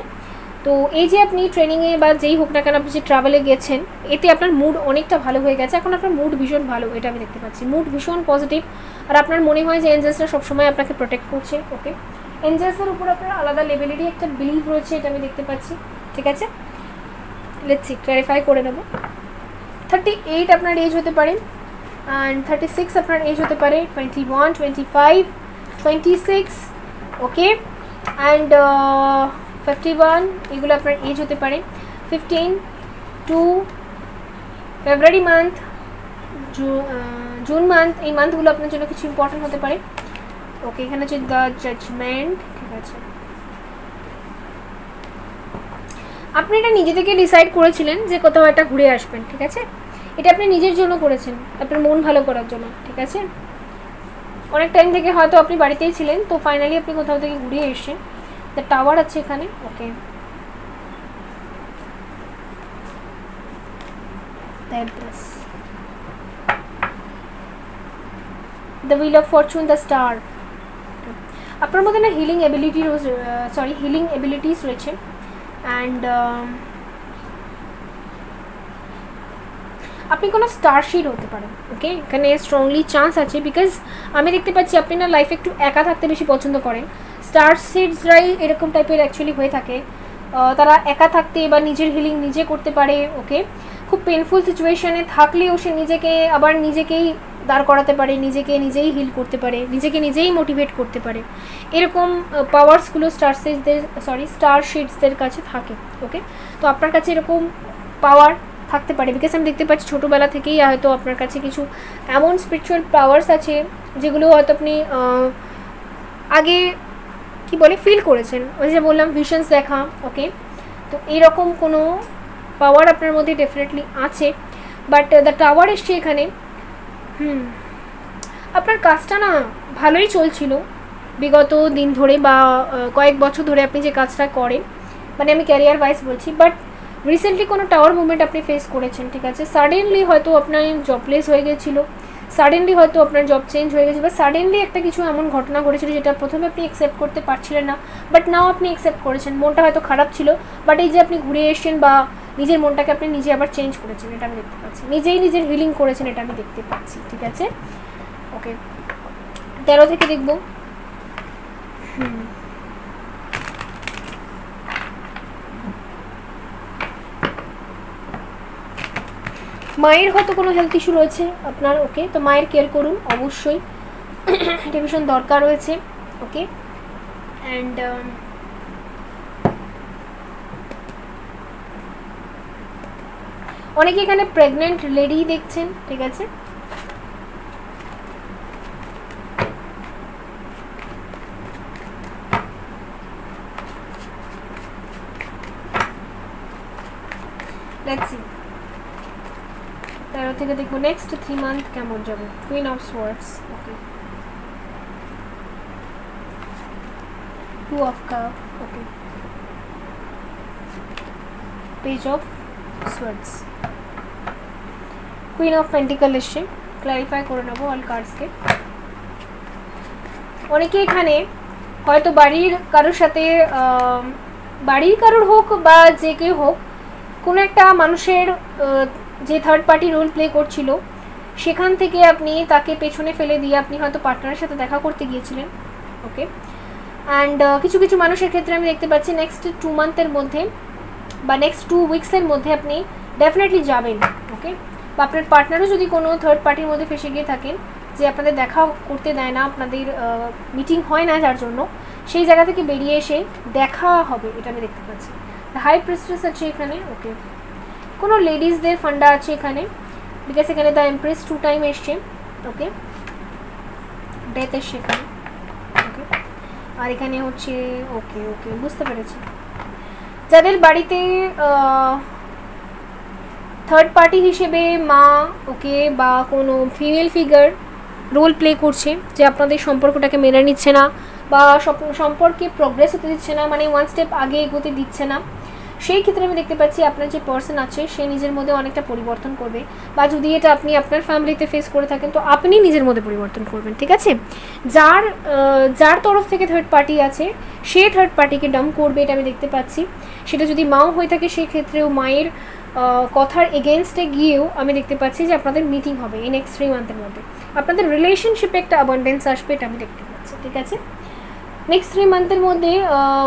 তো এই যে আপনি ট্রেনিংয়ে বা যেই হোক না কেন আপনি যে ট্রাভেলে গেছেন, এতে আপনার মুড অনেকটা ভালো হয়ে গেছে, এখন আপনার মুড ভীষণ ভালো, এটা আমি দেখতে পাচ্ছি, মুড ভীষণ পজিটিভ। আর আপনার মনে হয় যে এঞ্জেলসরা সবসময় আপনাকে প্রোটেক্ট করছে। ওকে, এঞ্জেলসের উপর আপনার আলাদা লেভেলেরই একটা বিলিভ রয়েছে, এটা আমি দেখতে পাচ্ছি, ঠিক আছে। লেটস সি, ক্লারিফাই করে নেব। 38 আপনার এজ হতে পারে, অ্যান্ড 36 আপনার এজ হতে পারে, 21, 25, 26, ওকে, অ্যান্ড 51 এগুলো আপনার এজ হতে পারে। 15 two February month, June month, এই মান্থগুলো আপনার জন্য কিছু ইম্পর্টেন্ট হতে পারে। ওকে, এখানে হচ্ছে দ্য জাজমেন্ট, ঠিক আছে। আপনি এটা নিজে থেকে ডিসাইড করেছিলেন যে কোথাও একটা ঘুরে আসবেন, ঠিক আছে। এটা আপনি নিজের জন্য করেছেন, আপনার মন ভালো করার জন্য, ঠিক আছে। অনেক টাইম থেকে হয়তো আপনি বাড়িতেই ছিলেন, তো ফাইনালি আপনি কোথাও থেকে ঘুরে এসেছেন। দ্য টাওয়ার আছে এখানে। Okay, the wheel of fortune, the star. আপনার মধ্যে না হিলিং এবিলিটিস রয়েছে, অ্যান্ড আপনি কোনো স্টারশিট হতে পারেন। ওকে, এখানে স্ট্রংলি চান্স আছে বিকজ আমি দেখতে পাচ্ছি আপনি না লাইফে একটু একা থাকতে বেশি পছন্দ করেন। স্টারশিটসরাই এরকম টাইপের অ্যাকচুয়ালি হয়ে থাকে, তারা একা থাকতে বা নিজের হিলিং নিজে করতে পারে। ওকে, খুব পেনফুল সিচুয়েশানে থাকলেও সে নিজেকেই দাঁড় করাতে পারে, নিজেই হিল করতে পারে, নিজেই মোটিভেট করতে পারে, এরকম পাওয়ার্সগুলো স্টারশিটসদের কাছে থাকে। ওকে, তো আপনার কাছে এরকম পাওয়ার থাকতে পারে বিকজ আমি দেখতে পাচ্ছি ছোটোবেলা থেকেই হয়তো আপনার কাছে কিছু এমন স্পিরিচুয়াল পাওয়ার্স আছে যেগুলো হয়তো আপনি আগে কি বলে ফিল করেছেন, ওই যে বললাম ভিশনস দেখা। ওকে, তো এইরকম কোনো পাওয়ার আপনার মধ্যে ডেফিনেটলি আছে, বাট দ্য টাওয়ার এসছে এখানে। আপনার কাজটা না ভালোই চলছিল বিগত দিন ধরে বা কয়েক বছর ধরে আপনি যে কাজটা করেন, মানে আমি ক্যারিয়ার ওয়াইজ বলছি, বাট রিসেন্টলি কোনো টাওয়ার মুভমেন্ট আপনি ফেস করেছেন, ঠিক আছে। সাডেনলি হয়তো আপনার জবলেস হয়ে গেছিলো, সাডেনলি হয়তো আপনার জব চেঞ্জ হয়ে গেছে, বা সাডেনলি একটা কিছু এমন ঘটনা ঘটেছিল যেটা প্রথমে আপনি অ্যাকসেপ্ট করতে পারছিলেন না, বাট নাও আপনি অ্যাকসেপ্ট করেছেন। মনটা হয়তো খারাপ ছিল, বাট এই যে আপনি ঘুরে এসেছেন বা নিজের মনটাকে আপনি নিজে আবার চেঞ্জ করেছেন, এটা আমি দেখতে পাচ্ছি, নিজের হিলিং করেছেন, এটা আমি দেখতে পাচ্ছি, ঠিক আছে। ওকে, 13 থেকে দেখব। মায়ের হয়তো কোনো হেলথ ইস্যু রয়েছে আপনার। ওকে, তো মায়ের কেয়ার করুন অবশ্যই, এটা ভীষণ দরকার রয়েছে। ওকে, অ্যান্ড অনেকে এখানে প্রেগনেন্ট লেডি দেখছেন, ঠিক আছে। লেটস সি, 13 থেকে দেখবো নেক্সট 3 মান্থ কেমন যাবে। Queen of swords. Okay, 2 of cup. Okay, page of swords, queen of pentacle এসছে। ক্ল্যারিফাই করে নেবো অল কার্ডসকে। অনেকে এখানে হয়তো বাড়ির কারোর সাথে, বাড়ির কারোর হোক বা যে কেউ হোক, কোনো একটা মানুষের যে থার্ড পার্টি রোল প্লে করছিল সেখান থেকে আপনি তাকে পেছনে ফেলে দিয়ে আপনি হয়তো পার্টনারের সাথে দেখা করতে গিয়েছিলেন। ওকে, অ্যান্ড কিছু কিছু মানুষের ক্ষেত্রে আমি দেখতে পাচ্ছি নেক্সট 2 মান্থের মধ্যে বা নেক্সট 2 উইকসের মধ্যে আপনি ডেফিনেটলি যাবেন। ওকে, বা আপনার পার্টনারও যদি কোনো থার্ড পার্টির মধ্যে ফেসে গিয়ে থাকেন যে আপনাদের দেখা করতে দেয় না, আপনাদের মিটিং হয় না যার জন্য, সেই জায়গা থেকে বেরিয়ে এসে দেখা হবে, এটা আমি দেখতে পাচ্ছি। হাই প্রিস্টেস আছে এখানে। ওকে, কোনো লেডিসদের ফান্ডা আছে এখানে, বিকজ এখানে দ্য এমপ্রেস 2 টাইম এসছে। ওকে, ডেথ এসছে এখানে। ওকে, আর এখানে হচ্ছে ওকে ওকে বুঝতে পেরেছি, যাদের বাড়িতে থার্ড পার্টি হিসেবে মা ওকে বা কোনো ফিমেল ফিগার রোল প্লে করছে, যে আপনাদের সম্পর্কটাকে মেনে নিচ্ছে না বা সম্পর্কে প্রোগ্রেস হতে দিচ্ছে না, মানে 1 স্টেপ আগে এগোতে দিচ্ছে না, সেই ক্ষেত্রে আমি দেখতে পাচ্ছি আপনার যে পার্সন আছে সে নিজের মধ্যে অনেকটা পরিবর্তন করবে। বা যদি এটা আপনি আপনার ফ্যামিলিতে ফেস করে থাকেন তো আপনি নিজের মধ্যে পরিবর্তন করবেন। ঠিক আছে, যার তরফ থেকে থার্ড পার্টি আছে সে থার্ড পার্টিকে ডাম্প করবে, এটা আমি দেখতে পাচ্ছি। সেটা যদি মাও হয়ে থাকে সেই ক্ষেত্রেও মায়ের কথার এগেনস্টে গিয়েও আমি দেখতে পাচ্ছি যে আপনাদের মিটিং হবে এই নেক্সট 3 মান্থের মধ্যে। আপনাদের রিলেশনশিপে একটা অ্যাবান্ডেন্স আসবে, এটা আমি দেখতে পাচ্ছি। ঠিক আছে, নেক্সট 3 মান্থের মধ্যে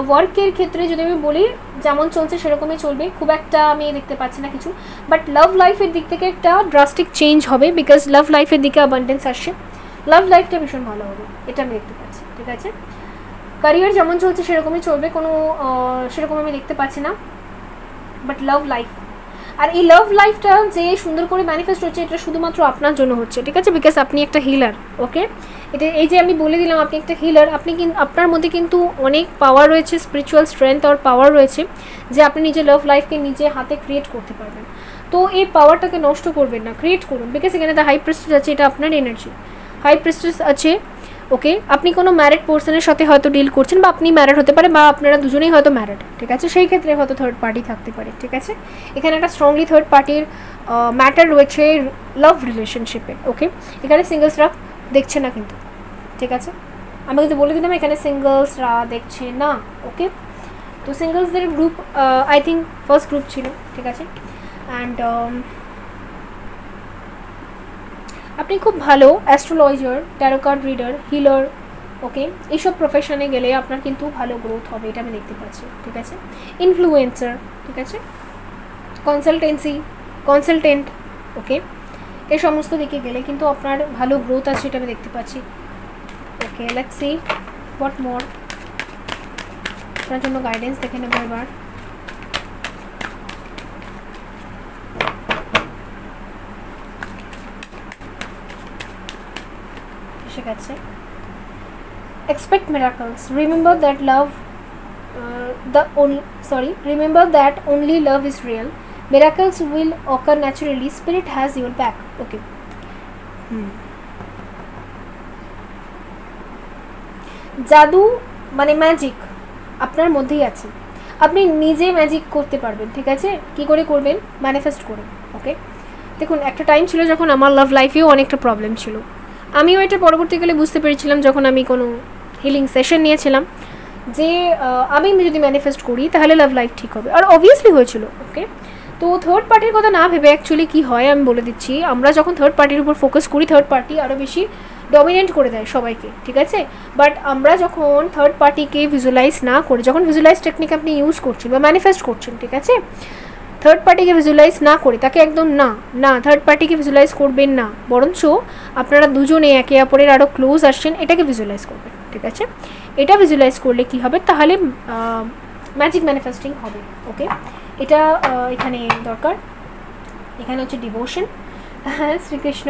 ওয়ার্কের ক্ষেত্রে যদি আমি বলি যেমন চলছে সেরকমই চলবে, খুব একটা আমি দেখতে পাচ্ছি না কিছু। বাট লাভ লাইফের দিক থেকে একটা ড্রাস্টিক চেঞ্জ হবে, বিকজ লাভ লাইফের দিকে অ্যাবান্ডেন্স আসছে, লাভ লাইফটা ভীষণ ভালো হবে, এটা আমি দেখতে পাচ্ছি। ঠিক আছে, ক্যারিয়ার যেমন চলছে সেরকমই চলবে, কোনো সেরকম আমি দেখতে পাচ্ছি না। বাট লাভ লাইফ, আর এই লাভ লাইফটা যে সুন্দর করে ম্যানিফেস্ট হচ্ছে এটা শুধুমাত্র আপনার জন্য হচ্ছে। ঠিক আছে, বিকজ আপনি একটা হিলার। ওকে, এটা এই যে আমি বলে দিলাম আপনি একটা হিলার, আপনি কিন্তু আপনার মধ্যে কিন্তু অনেক পাওয়ার রয়েছে, স্পিরিচুয়াল স্ট্রেংথ আর পাওয়ার রয়েছে, যে আপনি নিজের লাভ লাইফকে নিজে হাতে ক্রিয়েট করতে পারবেন। তো এই পাওয়ারটাকে নষ্ট করবেন না, ক্রিয়েট করুন। বিকজ এখানে দ্য হাই প্রিস্টেস আছে, এটা আপনার এনার্জি। হাই প্রিস্টেস আছে। ওকে, আপনি কোনো ম্যারিড পার্সনের সাথে হয়তো ডিল করছেন, বা আপনি ম্যারিড হতে পারে বা আপনারা দুজনেই হয়তো ম্যারিড। ঠিক আছে, সেই ক্ষেত্রে হয়তো থার্ড পার্টি থাকতে পারে। ঠিক আছে, এখানে একটা স্ট্রংলি থার্ড পার্টির ম্যাটার রয়েছে লাভ রিলেশনশিপে। ওকে, এখানে সিঙ্গলসরা দেখছে না কিন্তু। ঠিক আছে, আমি কিন্তু বলে দিলাম এখানে সিঙ্গলসরা দেখছে না। ওকে, তো সিঙ্গলসদের group I think first group ছিল। ঠিক আছে, অ্যান্ড আপনি খুব ভালো astrologer, tarot card reader, healer, okay, এইসব প্রফেশনে গেলে আপনার কিন্তু ভালো গ্রোথ হবে, এটা আমি দেখতে পাচ্ছি। ঠিক আছে, ইনফ্লুয়েন্সার, ঠিক আছে, কনসালটেন্ট, ওকে, এই সমস্ত দিকে গেলে কিন্তু আপনার ভালো গ্রোথ আছে, এটা আমি দেখতে পাচ্ছি। ওকে, লেটস সি হোয়াট মোর, আপনার জন্য গাইডেন্স দেখে নেব এবার। ঠিক আছে, expect miracles, remember that only love is real, miracles will occur naturally, spirit has your back. Okay, জাদু মানে ম্যাজিক আপনার মধ্যেই আছে, আপনি নিজে ম্যাজিক করতে পারবেন। ঠিক আছে, কি করে করবেন? ম্যানিফেস্ট করে। ওকে, দেখুন একটা টাইম ছিল যখন আমার লাভ লাইফেও অনেকটা প্রবলেম ছিল, আমিও এটা পরবর্তীকালে বুঝতে পেরেছিলাম যখন আমি কোনো হিলিং সেশন নিয়েছিলাম, যে আমি যদি ম্যানিফেস্ট করি তাহলে লাভ লাইফ ঠিক হবে, আর অবভিয়াসলি হয়েছিল। ওকে, তো থার্ড পার্টির কথা না ভেবে অ্যাকচুয়ালি কী হয় আমি বলে দিচ্ছি, আমরা যখন থার্ড পার্টির উপর ফোকাস করি থার্ড পার্টি আরও বেশি ডমিনেট করে দেয় সবাইকে। ঠিক আছে, বাট আমরা যখন থার্ড পার্টিকে ভিজুয়ালাইজ না করে, যখন ভিজুয়ালাইজ টেকনিক আপনি ইউজ করছেন বা ম্যানিফেস্ট করছেন, ঠিক আছে, থার্ড পার্টিকে ভিজুয়ালাইজ না করে, তাকে একদম না থার্ড পার্টিকে ভিজুয়ালাইজ করবেন না, বরঞ্চ আপনারা দুজনে একে অপরের আরও ক্লোজ আসছেন, এটাকে ভিজুয়ালাইজ করবেন। ঠিক আছে, এটা ভিজুয়ালাইজ করলে কি হবে, তাহলে ম্যাজিক ম্যানিফেস্টিং হবে। ওকে, এটা এখানে দরকার। এখানে হচ্ছে ডিভোশন, শ্রীকৃষ্ণ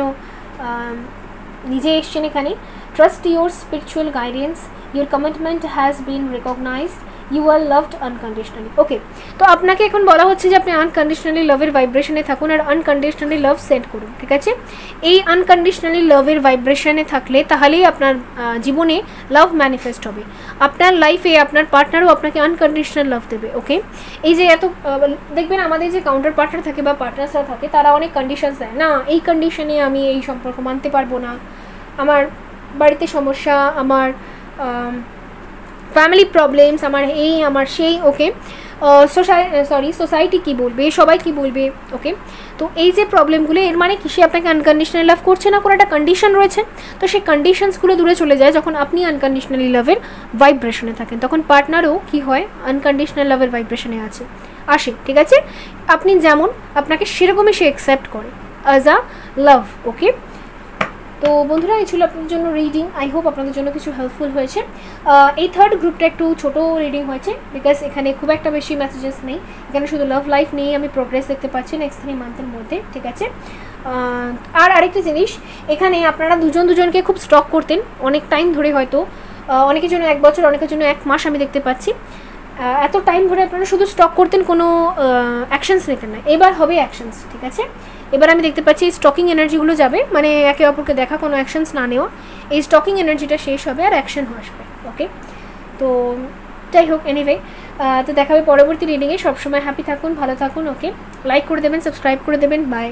নিজে এসছেন এখানে। Trust your spiritual guidance, your commitment has been recognised, you are loved unconditionally. Okay, তো আপনাকে এখন বলা হচ্ছে যে আপনি আনকন্ডিশনালি লাভের ভাইব্রেশনে থাকুন আর আনকন্ডিশনালি লাভ সেন্ড করুন, ঠিক আছে? এই আনকন্ডিশনালি লাভের ভাইব্রেশনে থাকলে তাহলেই আপনার জীবনে লাভ ম্যানিফেস্ট হবে। আপনার লাইফে আপনার পার্টনারও আপনাকে আনকন্ডিশনাল লাভ দেবে। ওকে, এই যে এত দেখবেন আমাদের যে কাউন্টার পার্টনার থাকে বা পার্টনার্সরা থাকে, তারা অনেক কন্ডিশনস দেয়, না এই কন্ডিশনে আমি এই সম্পর্ক মানতে পারবো না, আমার বাড়িতে সমস্যা, আমার ফ্যামিলি প্রবলেমস, আমার এই আমার সেই। ওকে, সোসাইটি কী বলবে, সবাই কি বলবে। ওকে, তো এই যে প্রবলেমগুলো, এর মানে কি সে আপনাকে আনকন্ডিশনালি লাভ করছে না, কোনো একটা কন্ডিশন রয়েছে। তো সেই কন্ডিশনসগুলো দূরে চলে যায় যখন আপনি আনকন্ডিশনালি লাভের ভাইব্রেশনে থাকেন, তখন পার্টনারও কি হয়, আনকন্ডিশনাল লাভের ভাইব্রেশনে আসে, ঠিক আছে? আপনি যেমন, আপনাকে সেরকমই সে অ্যাকসেপ্ট করে অ্যাজ আ লাভ। ওকে, তো বন্ধুরা এই ছিল আপনাদের জন্য রিডিং। আই হোপ আপনাদের জন্য কিছু হেল্পফুল হয়েছে। এই থার্ড গ্রুপটা একটু ছোটো রিডিং হয়েছে, বিকজ এখানে খুব একটা বেশি মেসেজেস নেই, এখানে শুধু লাভ লাইফ নিয়েই আমি প্রোগ্রেস দেখতে পাচ্ছি নেক্সট 3 মান্থের মধ্যে, ঠিক আছে? আর আরেকটা জিনিস, এখানে আপনারা দুজনকে খুব স্টক করতেন অনেক টাইম ধরে, হয়তো অনেকের জন্য 1 বছর, অনেকের জন্য 1 মাস আমি দেখতে পাচ্ছি। এত টাইম ধরে আপনারা শুধু স্টক করতেন, কোনো অ্যাকশনস নিতেন না। এবার হবে অ্যাকশনস, ঠিক আছে? এবার আমি দেখতে পাচ্ছি স্টকিং এনার্জিগুলো যাবে, মানে একে অপরকে দেখা, কোনো অ্যাকশনস না নেওয়া, এই স্টকিং এনার্জিটা শেষ হবে আর অ্যাকশন আসবে। ওকে, তো যাই হোক, এনিওয়ে, তো দেখা হবে পরবর্তী রিডিংয়ে। সবসময় হ্যাপি থাকুন, ভালো থাকুন। ওকে, লাইক করে দেবেন, সাবস্ক্রাইব করে দেবেন। বাই।